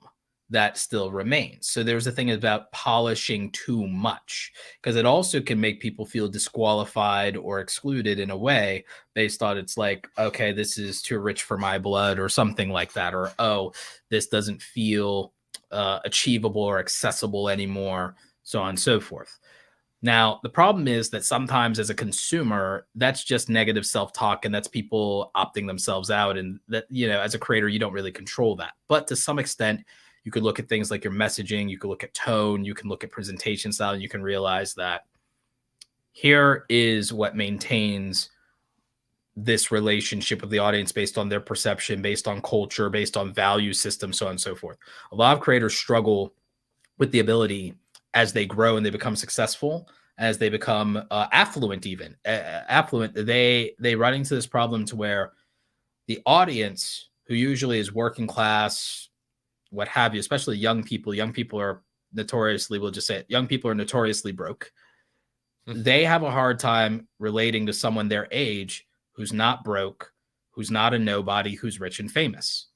that still remains. So there's a thing about polishing too much, because it also can make people feel disqualified or excluded in a way based on, it's like, okay, this is too rich for my blood or something like that, or, oh, this doesn't feel achievable or accessible anymore, so on and so forth. Now, the problem is that sometimes as a consumer, that's just negative self-talk, and that's people opting themselves out. And that, as a creator, you don't really control that. But to some extent, you could look at things like your messaging, you could look at tone, you can look at presentation style, and you can realize that here is what maintains this relationship with the audience based on their perception, based on culture, based on value system, so on and so forth. A lot of creators struggle with the ability, as they grow and they become successful, as they become affluent, they run into this problem to where the audience, who usually is working class, what have you, especially young people are notoriously, we'll just say it, young people are notoriously broke. They have a hard time relating to someone their age who's not broke, who's not a nobody, who's rich and famous.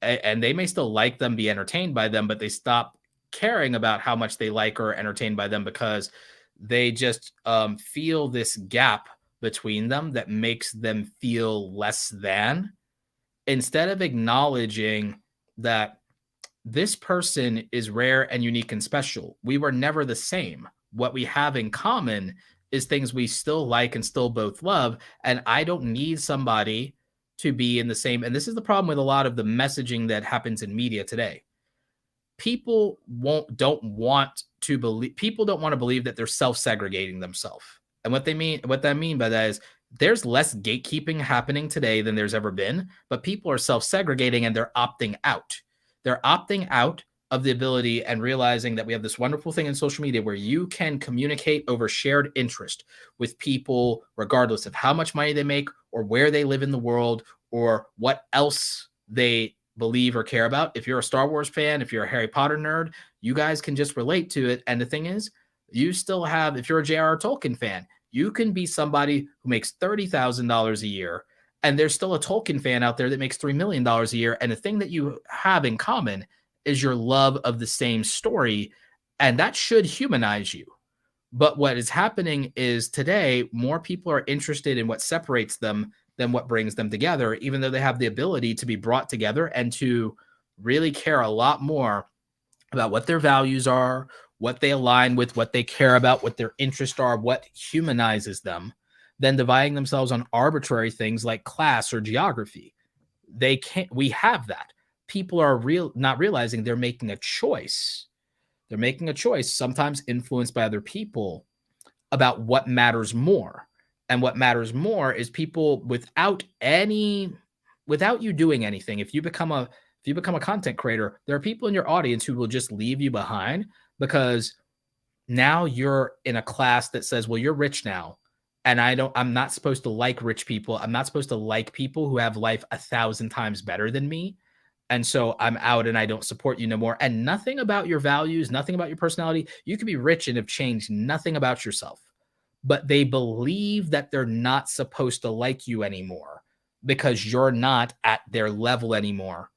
and they may still like them, be entertained by them, but they stop caring about how much they like or are entertained by them because they just feel this gap between them that makes them feel less than, instead of acknowledging that this person is rare and unique and special. We were never the same. What we have in common is things we still like and still both love. And I don't need somebody to be in the same. And this is the problem with a lot of the messaging that happens in media today. People don't want to believe that they're self-segregating themselves. And what I mean by that is there's less gatekeeping happening today than there's ever been, but people are self-segregating and they're opting out. They're opting out of the ability and realizing that we have this wonderful thing in social media where you can communicate over shared interest with people, regardless of how much money they make or where they live in the world or what else they believe or care about. If you're a Star Wars fan, if you're a Harry Potter nerd, you guys can just relate to it. And the thing is, you still have, if you're a J.R.R. Tolkien fan, you can be somebody who makes $30,000 a year, and there's still a Tolkien fan out there that makes $3 million a year. And the thing that you have in common is your love of the same story, and that should humanize you. But what is happening is today, more people are interested in what separates them than what brings them together, even though they have the ability to be brought together and to really care a lot more about what their values are, what they align with, what they care about, what their interests are, what humanizes them, than dividing themselves on arbitrary things like class or geography. We have that. People are not realizing they're making a choice. They're making a choice, sometimes influenced by other people, about what matters more. And what matters more is people without you doing anything. If you become a content creator, there are people in your audience who will just leave you behind because now you're in a class that says, well, you're rich now. And I'm not supposed to like rich people. I'm not supposed to like people who have life 1,000 times better than me. And so I'm out and I don't support you no more. And nothing about your values, nothing about your personality. You could be rich and have changed nothing about yourself. But they believe that they're not supposed to like you anymore because you're not at their level anymore.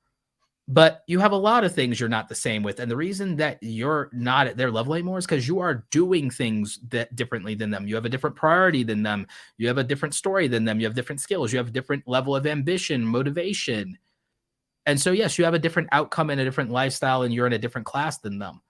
But you have a lot of things you're not the same with. And the reason that you're not at their level anymore is because you are doing things that differently than them. You have a different priority than them. You have a different story than them. You have different skills. You have a different level of ambition, motivation. And so, yes, you have a different outcome and a different lifestyle, and you're in a different class than them.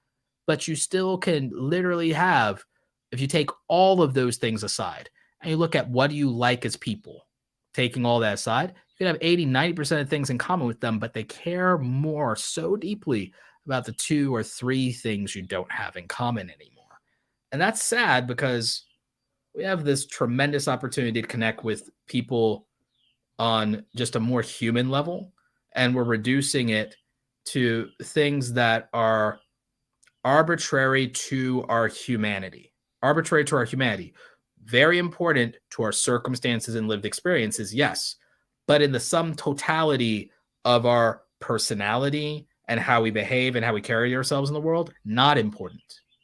But you still can literally have, if you take all of those things aside and you look at what do you like as people, taking all that aside, you can have 80, 90% of things in common with them, but they care more so deeply about the 2 or 3 things you don't have in common anymore. And that's sad because we have this tremendous opportunity to connect with people on just a more human level. And we're reducing it to things that are arbitrary to our humanity. Very important to our circumstances and lived experiences, yes. But in the sum totality of our personality and how we behave and how we carry ourselves in the world, not important.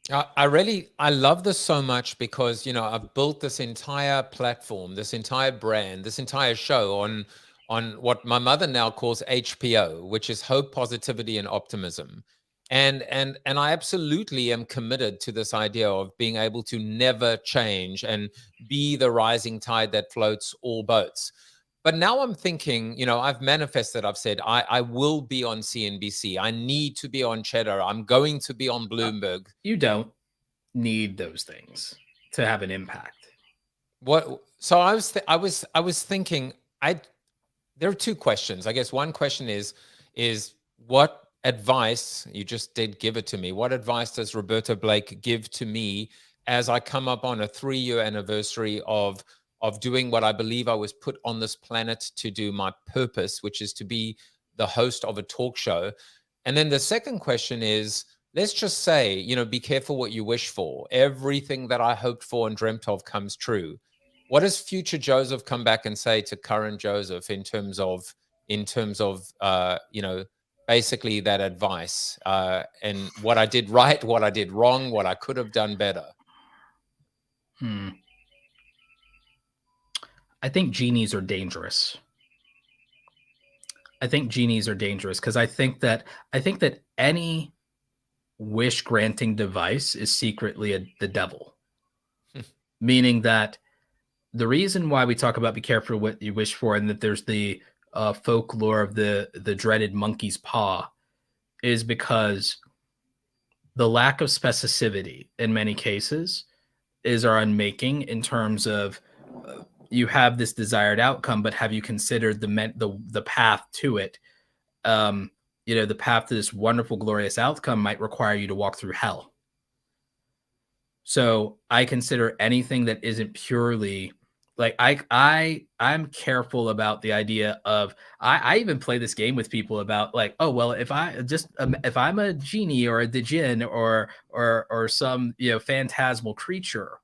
I love this so much because, I've built this entire platform, this entire brand, this entire show on what my mother now calls HPO, which is hope, positivity, and optimism. And I absolutely am committed to this idea of being able to never change and be the rising tide that floats all boats. But now I'm thinking, I've manifested, I've said, I will be on CNBC. I need to be on Cheddar. I'm going to be on Bloomberg. You don't need those things to have an impact. What? So I was thinking, there are 2 questions. I guess one question is what advice, you just did give it to me, what advice does Roberto Blake give to me as I come up on a 3-year anniversary of doing what I believe I was put on this planet to do, my purpose, which is to be the host of a talk show? And then the second question is, let's just say, be careful what you wish for. Everything that I hoped for and dreamt of comes true. What does future Joseph come back and say to current Joseph in terms of basically that advice and what I did right, what I did wrong, what I could have done better? I think genies are dangerous. I think genies are dangerous because I think that any wish granting device is secretly the devil. Meaning that the reason why we talk about be careful what you wish for, and that there's the folklore of the dreaded monkey's paw, is because the lack of specificity in many cases is our unmaking in terms of you have this desired outcome, but have you considered the path to it? The path to this wonderful, glorious outcome might require you to walk through hell. So I consider anything that isn't purely like I'm careful about the idea of I even play this game with people about like, oh well, if I'm a genie or a djinn or some phantasmal creature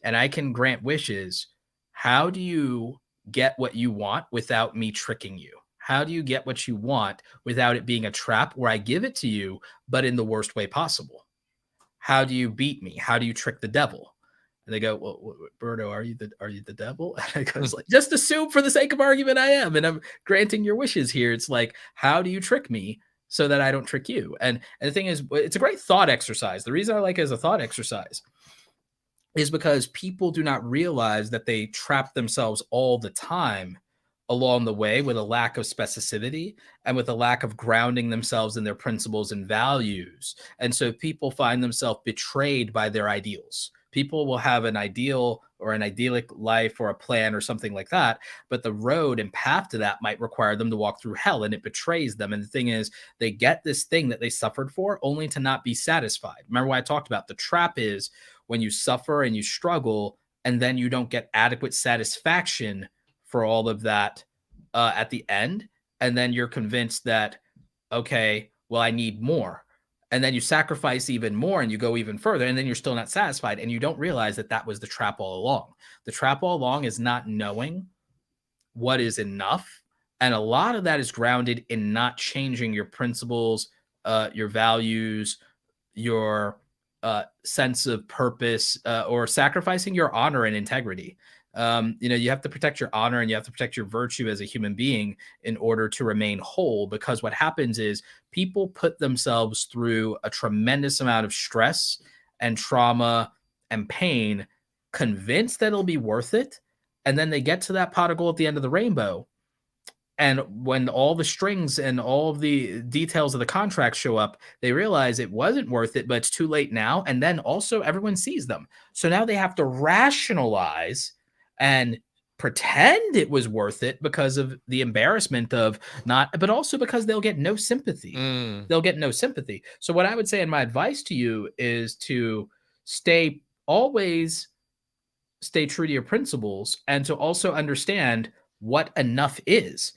and I can grant wishes, how do you get what you want without me tricking you? How do you get what you want without it being a trap where I give it to you, but in the worst way possible? How do you beat me? How do you trick the devil? And they go, well, Berto, are you the devil? And I was like, just assume for the sake of argument I am, and I'm granting your wishes here. It's like, how do you trick me so that I don't trick you? And the thing is, it's a great thought exercise. The reason I like it as a thought exercise is because people do not realize that they trap themselves all the time along the way with a lack of specificity and with a lack of grounding themselves in their principles and values. And so people find themselves betrayed by their ideals. People will have an ideal or an idyllic life or a plan or something like that, but the road and path to that might require them to walk through hell, and it betrays them. And the thing is, they get this thing that they suffered for only to not be satisfied. Remember what I talked about? The trap is when you suffer and you struggle and then you don't get adequate satisfaction for all of that at the end. And then you're convinced that, okay, well, I need more. And then you sacrifice even more and you go even further, and then you're still not satisfied. And you don't realize that that was the trap all along. The trap all along is not knowing what is enough. And a lot of that is grounded in not changing your principles, your values, your sense of purpose, or sacrificing your honor and integrity. You have to protect your honor and you have to protect your virtue as a human being in order to remain whole, because what happens is people put themselves through a tremendous amount of stress and trauma and pain, convinced that it'll be worth it. And then they get to that pot of gold at the end of the rainbow. And when all the strings and all of the details of the contract show up, they realize it wasn't worth it, but it's too late now. And then also everyone sees them. So now they have to rationalize and pretend it was worth it because of the embarrassment of not, but also because they'll get no sympathy. They'll get no sympathy. So what I would say in my advice to you is to always stay true to your principles and to also understand what enough is.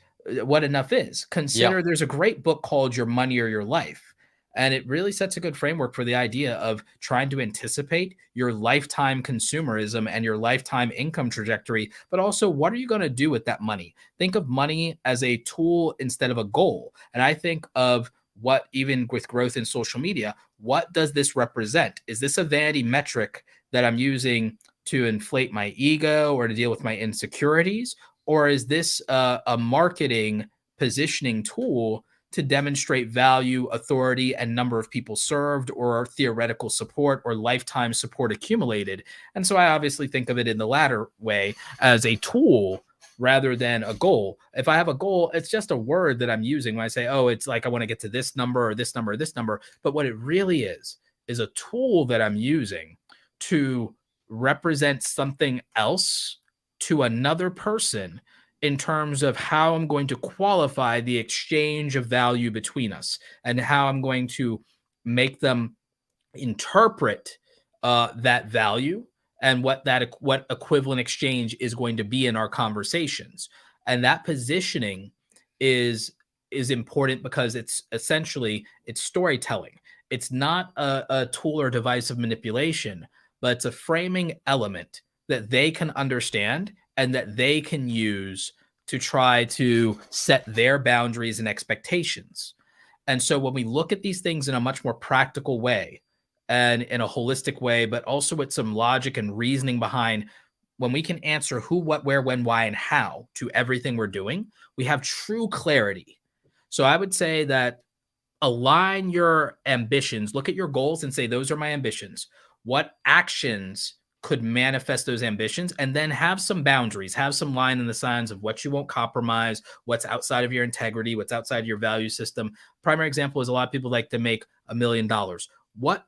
Consider there's a great book called Your Money or Your Life. And it really sets a good framework for the idea of trying to anticipate your lifetime consumerism and your lifetime income trajectory, but also what are you going to do with that money? Think of money as a tool instead of a goal. And I think of what, even with growth in social media, what does this represent? Is this a vanity metric that I'm using to inflate my ego or to deal with my insecurities? Or is this a marketing positioning tool to demonstrate value, authority, and number of people served, or theoretical support, or lifetime support accumulated? And so I obviously think of it in the latter way as a tool rather than a goal. If I have a goal, it's just a word that I'm using when I say, oh, it's like I want to get to this number or this number or this number. But what it really is a tool that I'm using to represent something else to another person in terms of how I'm going to qualify the exchange of value between us and how I'm going to make them interpret that value and what equivalent exchange is going to be in our conversations. And that positioning is important because it's storytelling. It's not a tool or device of manipulation, but it's a framing element that they can understand and that they can use to try to set their boundaries and expectations. And so when we look at these things in a much more practical way and in a holistic way, but also with some logic and reasoning behind, when we can answer who, what, where, when, why, and how to everything we're doing, we have true clarity So I would say that align your ambitions, look at your goals and say, those are my ambitions. What actions could manifest those ambitions? And then have some boundaries, have some line in the signs of what you won't compromise, what's outside of your integrity, what's outside of your value system. Primary example is a lot of people like to make $1 million.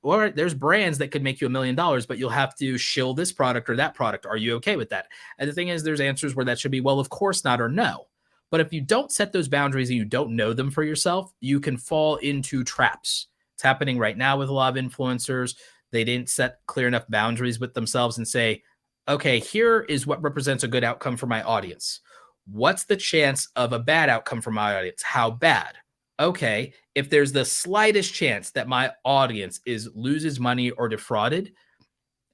Or there's brands that could make you $1 million, but you'll have to shill this product or that product. Are you okay with that? And the thing is, there's answers where that should be, well, of course not, or no. But if you don't set those boundaries and you don't know them for yourself, you can fall into traps. It's happening right now with a lot of influencers. They didn't set clear enough boundaries with themselves and say, okay, here is what represents a good outcome for my audience. What's the chance of a bad outcome for my audience? How bad? Okay, if there's the slightest chance that my audience loses money or defrauded,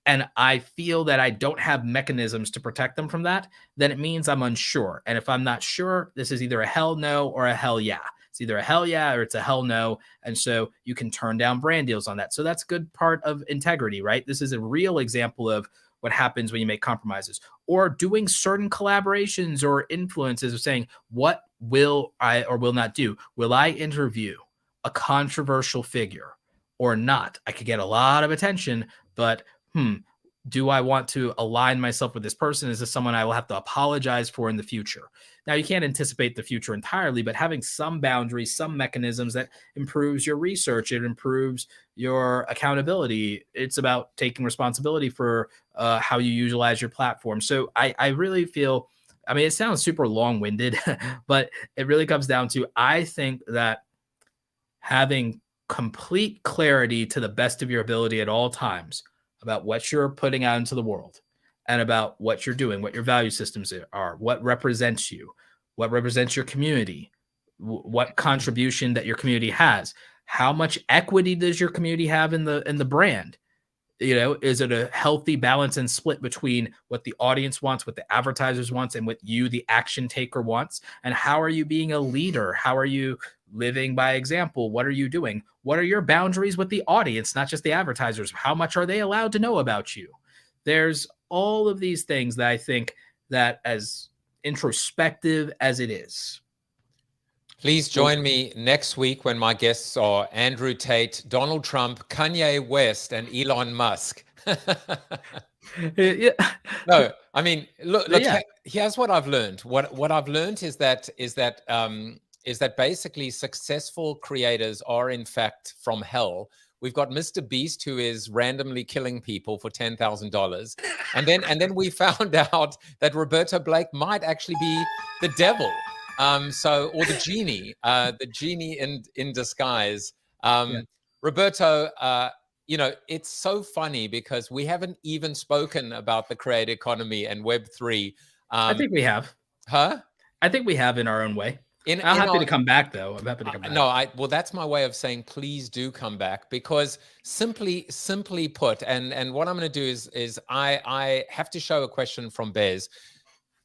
and I feel that I don't have mechanisms to protect them from that, then it means I'm unsure. And if I'm not sure, this is either a hell no or a hell yeah. It's either a hell yeah or it's a hell no. And so you can turn down brand deals on that. So that's a good part of integrity, right? This is a real example of what happens when you make compromises, or doing certain collaborations or influences of saying, what will I or will not do? Will I interview a controversial figure or not? I could get a lot of attention, but do I want to align myself with this person? Is this someone I will have to apologize for in the future? Now, you can't anticipate the future entirely, but having some boundaries, some mechanisms that improves your research, it improves your accountability. It's about taking responsibility for how you utilize your platform. So I really feel, I mean, it sounds super long-winded, but it really comes down to, I think that having complete clarity to the best of your ability at all times about what you're putting out into the world and about what you're doing, what your value systems are, what represents you, what represents your community, what contribution that your community has, how much equity does your community have in the brand? You know, is it a healthy balance and split between what the audience wants, what the advertisers wants, and what you, the action taker, wants? And how are you being a leader? How are you living by example? What are you doing? What are your boundaries with the audience, not just the advertisers? How much are they allowed to know about you? There's all of these things that I think that, as introspective as it is, please join me next week when my guests are Andrew Tate, Donald Trump, Kanye West, and Elon Musk. yeah. No, I mean, look. Yeah. Here's what I've learned. What I've learned is that basically successful creators are in fact from hell. We've got Mr. Beast, who is randomly killing people for $10,000, and then we found out that Roberto Blake might actually be the devil. Or the genie in disguise. Roberto, it's so funny because we haven't even spoken about the creator economy and Web3. I think we have. Huh? I think we have in our own way. I'm happy to come back, though. I'm happy to come back. Well, that's my way of saying please do come back, because simply put, and what I'm going to do is I have to show a question from Bez.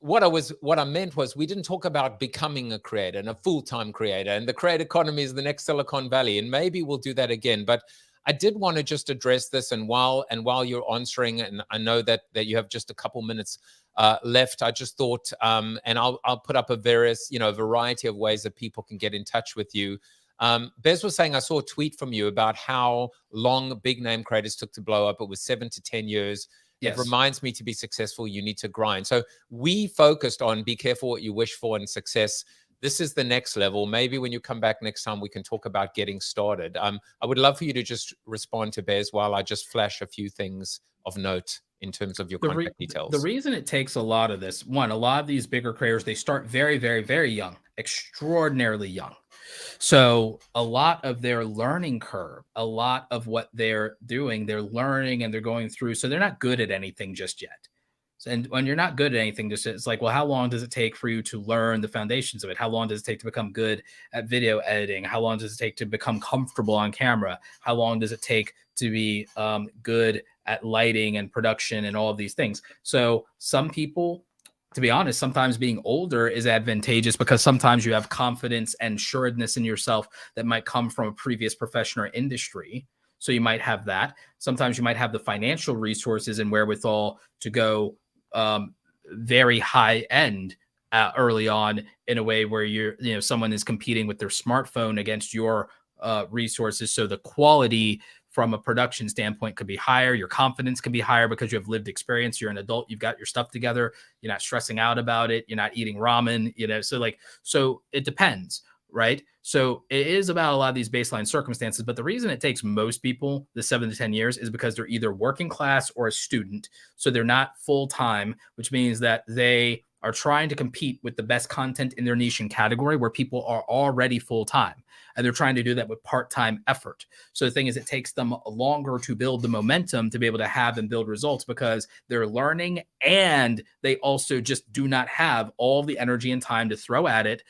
What I meant was, we didn't talk about becoming a creator and a full-time creator, and the creator economy is the next Silicon Valley, and maybe we'll do that again. But I did want to just address this, and while you're answering, and I know that you have just a couple minutes left, I just thought, and I'll put up a variety of ways that people can get in touch with you. Bez was saying, I saw a tweet from you about how long big name creators took to blow up. It was 7 to 10 years. Yes. It reminds me, to be successful, you need to grind. So we focused on be careful what you wish for and success. This is the next level. Maybe when you come back next time, we can talk about getting started. I would love for you to just respond to Bez while I just flash a few things of note in terms of your contact details. The reason it takes a lot of this, a lot of these bigger creators, they start very, very, very young, extraordinarily young. So a lot of their learning curve, a lot of what they're doing, they're learning and they're going through. So they're not good at anything just yet. And when you're not good at anything, it's like, well, how long does it take for you to learn the foundations of it? How long does it take to become good at video editing? How long does it take to become comfortable on camera? How long does it take to be good at lighting and production and all of these things? So some people, to be honest, sometimes being older is advantageous because sometimes you have confidence and assuredness in yourself that might come from a previous profession or industry. So you might have that. Sometimes you might have the financial resources and wherewithal to go very high end early on in a way where someone is competing with their smartphone against your resources. So the quality from a production standpoint could be higher. Your confidence can be higher because you have lived experience. You're an adult. You've got your stuff together. You're not stressing out about it. You're not eating ramen, so it depends, right? So it is about a lot of these baseline circumstances. But the reason it takes most people the 7 to 10 years is because they're either working class or a student. So they're not full time, which means that they are trying to compete with the best content in their niche and category where people are already full time. And they're trying to do that with part-time effort. So the thing is, it takes them longer to build the momentum to be able to have and build results because they're learning and they also just do not have all the energy and time to throw at it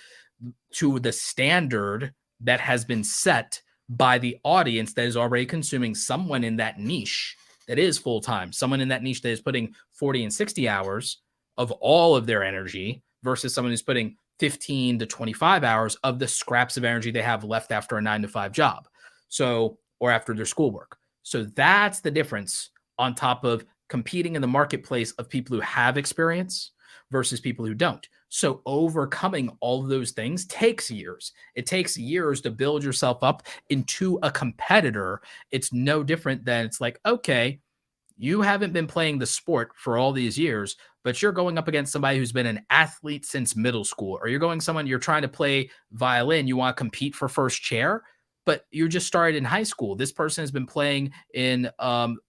to the standard that has been set by the audience that is already consuming someone in that niche that is full-time, someone in that niche that is putting 40 and 60 hours of all of their energy versus someone who's putting 15 to 25 hours of the scraps of energy they have left after a 9-to-5 job. So, or after their schoolwork. So that's the difference on top of competing in the marketplace of people who have experience versus people who don't. So overcoming all of those things takes years. It takes years to build yourself up into a competitor. It's no different than it's like, okay, you haven't been playing the sport for all these years, but you're going up against somebody who's been an athlete since middle school, or you're trying to play violin. You want to compete for first chair, but you just started in high school. This person has been playing in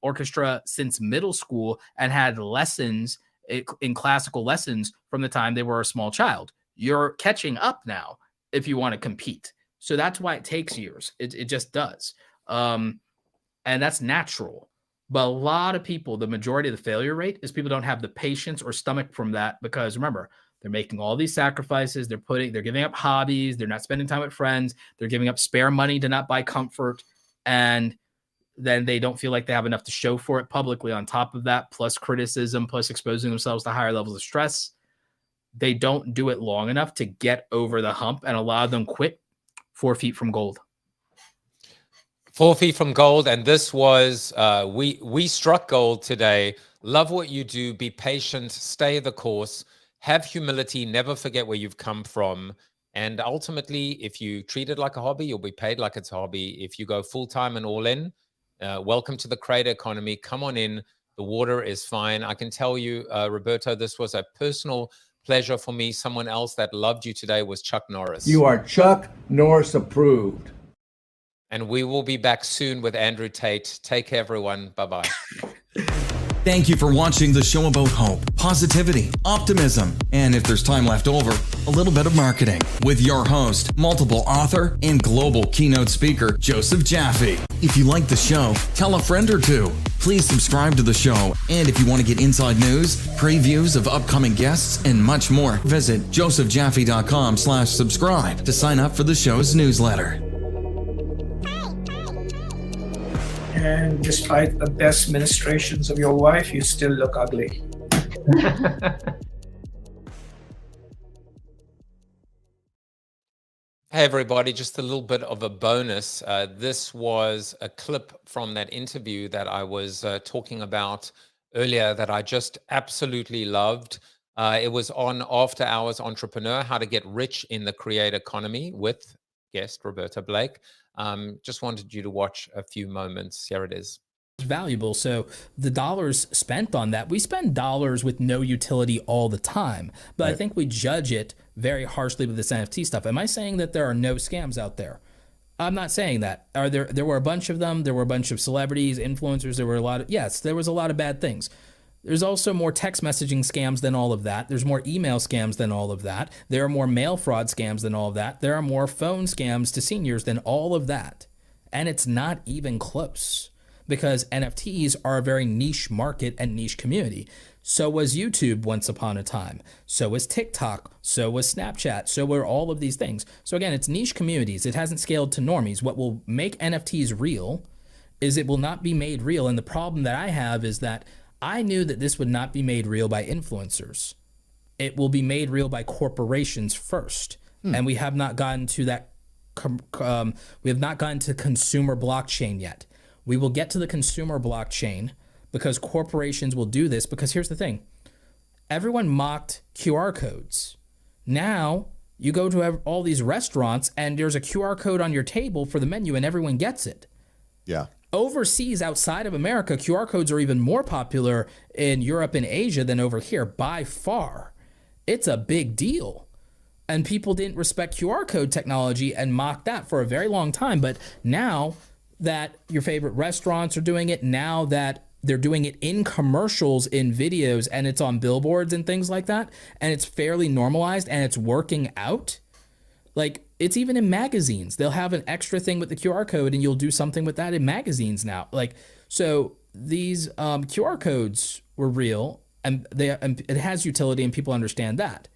orchestra since middle school and had lessons in classical lessons from the time they were a small child. You're catching up now if you want to compete. So that's why it takes years. It just does. And that's natural. But a lot of people, the majority of the failure rate is people don't have the patience or stomach from that because remember, they're making all these sacrifices. They're giving up hobbies. They're not spending time with friends. They're giving up spare money to not buy comfort. And then they don't feel like they have enough to show for it publicly on top of that, plus criticism, plus exposing themselves to higher levels of stress. They don't do it long enough to get over the hump, and a lot of them quit 4 feet from gold. 4 feet from gold, and this was we struck gold today. Love what you do, be patient, stay the course, have humility, never forget where you've come from, and ultimately if you treat it like a hobby, you'll be paid like it's a hobby. If you go full-time and all in, welcome to the creator economy. Come on in, the water is fine. I can tell you, Roberto, this was a personal pleasure for me. Someone else that loved you today was Chuck Norris. You are Chuck Norris approved. And we will be back soon with Andrew Tate. Take care, everyone. Bye-bye. Thank you for watching the show about hope, positivity, optimism, and if there's time left over, a little bit of marketing with your host, multiple author and global keynote speaker, Joseph Jaffe. If you like the show, tell a friend or two. Please subscribe to the show. And if you want to get inside news, previews of upcoming guests, and much more, visit josephjaffe.com/subscribe to sign up for the show's newsletter. And despite the best ministrations of your wife, you still look ugly. Hey everybody, just a little bit of a bonus. This was a clip from that interview that I was talking about earlier that I just absolutely loved. It was on After Hours Entrepreneur, How to Get Rich in the Create Economy with guest Roberto Blake. Just wanted you to watch a few moments. Here it is. Valuable. So the dollars spent on that, we spend dollars with no utility all the time, but right. I think we judge it very harshly with this NFT stuff. Am I saying that there are no scams out there? I'm not saying that. There were a bunch of them. There were a bunch of celebrities, influencers. There were yes, there was a lot of bad things. There's also more text messaging scams than all of that. There's more email scams than all of that. There are more mail fraud scams than all of that. There are more phone scams to seniors than all of that. And it's not even close because NFTs are a very niche market and niche community. So was YouTube once upon a time. So was TikTok. So was Snapchat. So were all of these things. So again, it's niche communities. It hasn't scaled to normies. What will make NFTs real is it will not be made real. And the problem that I have is that I knew that this would not be made real by influencers. It will be made real by corporations first. And we have not gotten to that. We have not gotten to consumer blockchain yet. We will get to the consumer blockchain because corporations will do this. Because here's the thing. Everyone mocked QR codes. Now you go to all these restaurants and there's a QR code on your table for the menu and everyone gets it. Yeah. Overseas, outside of America, QR codes are even more popular in Europe and Asia than over here by far. It's a big deal. And people didn't respect QR code technology and mocked that for a very long time. But now that your favorite restaurants are doing it, now that they're doing it in commercials, in videos, and it's on billboards and things like that, and it's fairly normalized and it's working out, like it's even in magazines. They'll have an extra thing with the QR code and you'll do something with that in magazines now. Like, so these QR codes were real and it has utility and people understand that.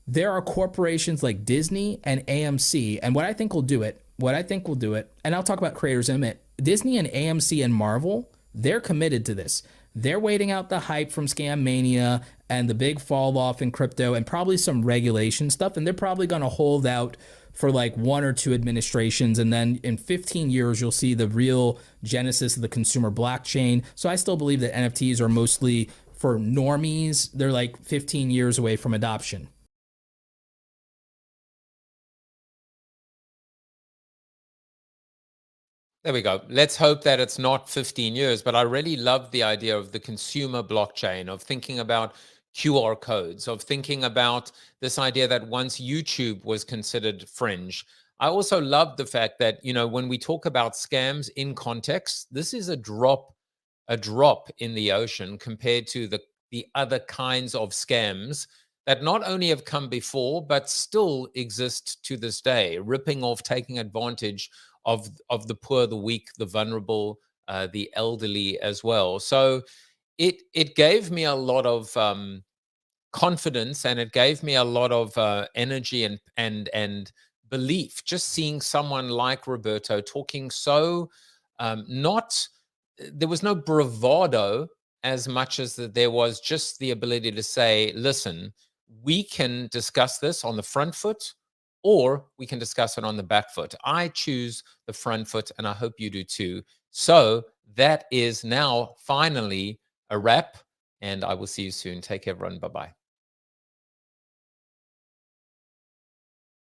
There are corporations like Disney and AMC, and what I think will do it, and I'll talk about creators in a minute. Disney and AMC and Marvel, they're committed to this. They're waiting out the hype from Scam Mania and the big fall off in crypto and probably some regulation stuff, and they're probably going to hold out for like 1 or 2 administrations, and then in 15 years you'll see the real genesis of the consumer blockchain. So I still believe that NFTs are mostly for normies. They're like 15 years away from adoption. There we go. Let's hope that it's not 15 years, but I really love the idea of the consumer blockchain, of thinking about QR codes, of thinking about this idea that once YouTube was considered fringe. I also love the fact that, you know, when we talk about scams in context, this is a drop in the ocean compared to the other kinds of scams that not only have come before, but still exist to this day, ripping off, taking advantage of the poor, the weak, the vulnerable, the elderly as well. So it gave me a lot of confidence, and it gave me a lot of energy and belief, just seeing someone like Roberto talking so there was no bravado as much as that there was just the ability to say, listen, we can discuss this on the front foot, or we can discuss it on the back foot. I choose the front foot, and I hope you do too. So that is now finally a wrap, and I will see you soon. Take care, everyone. Bye-bye.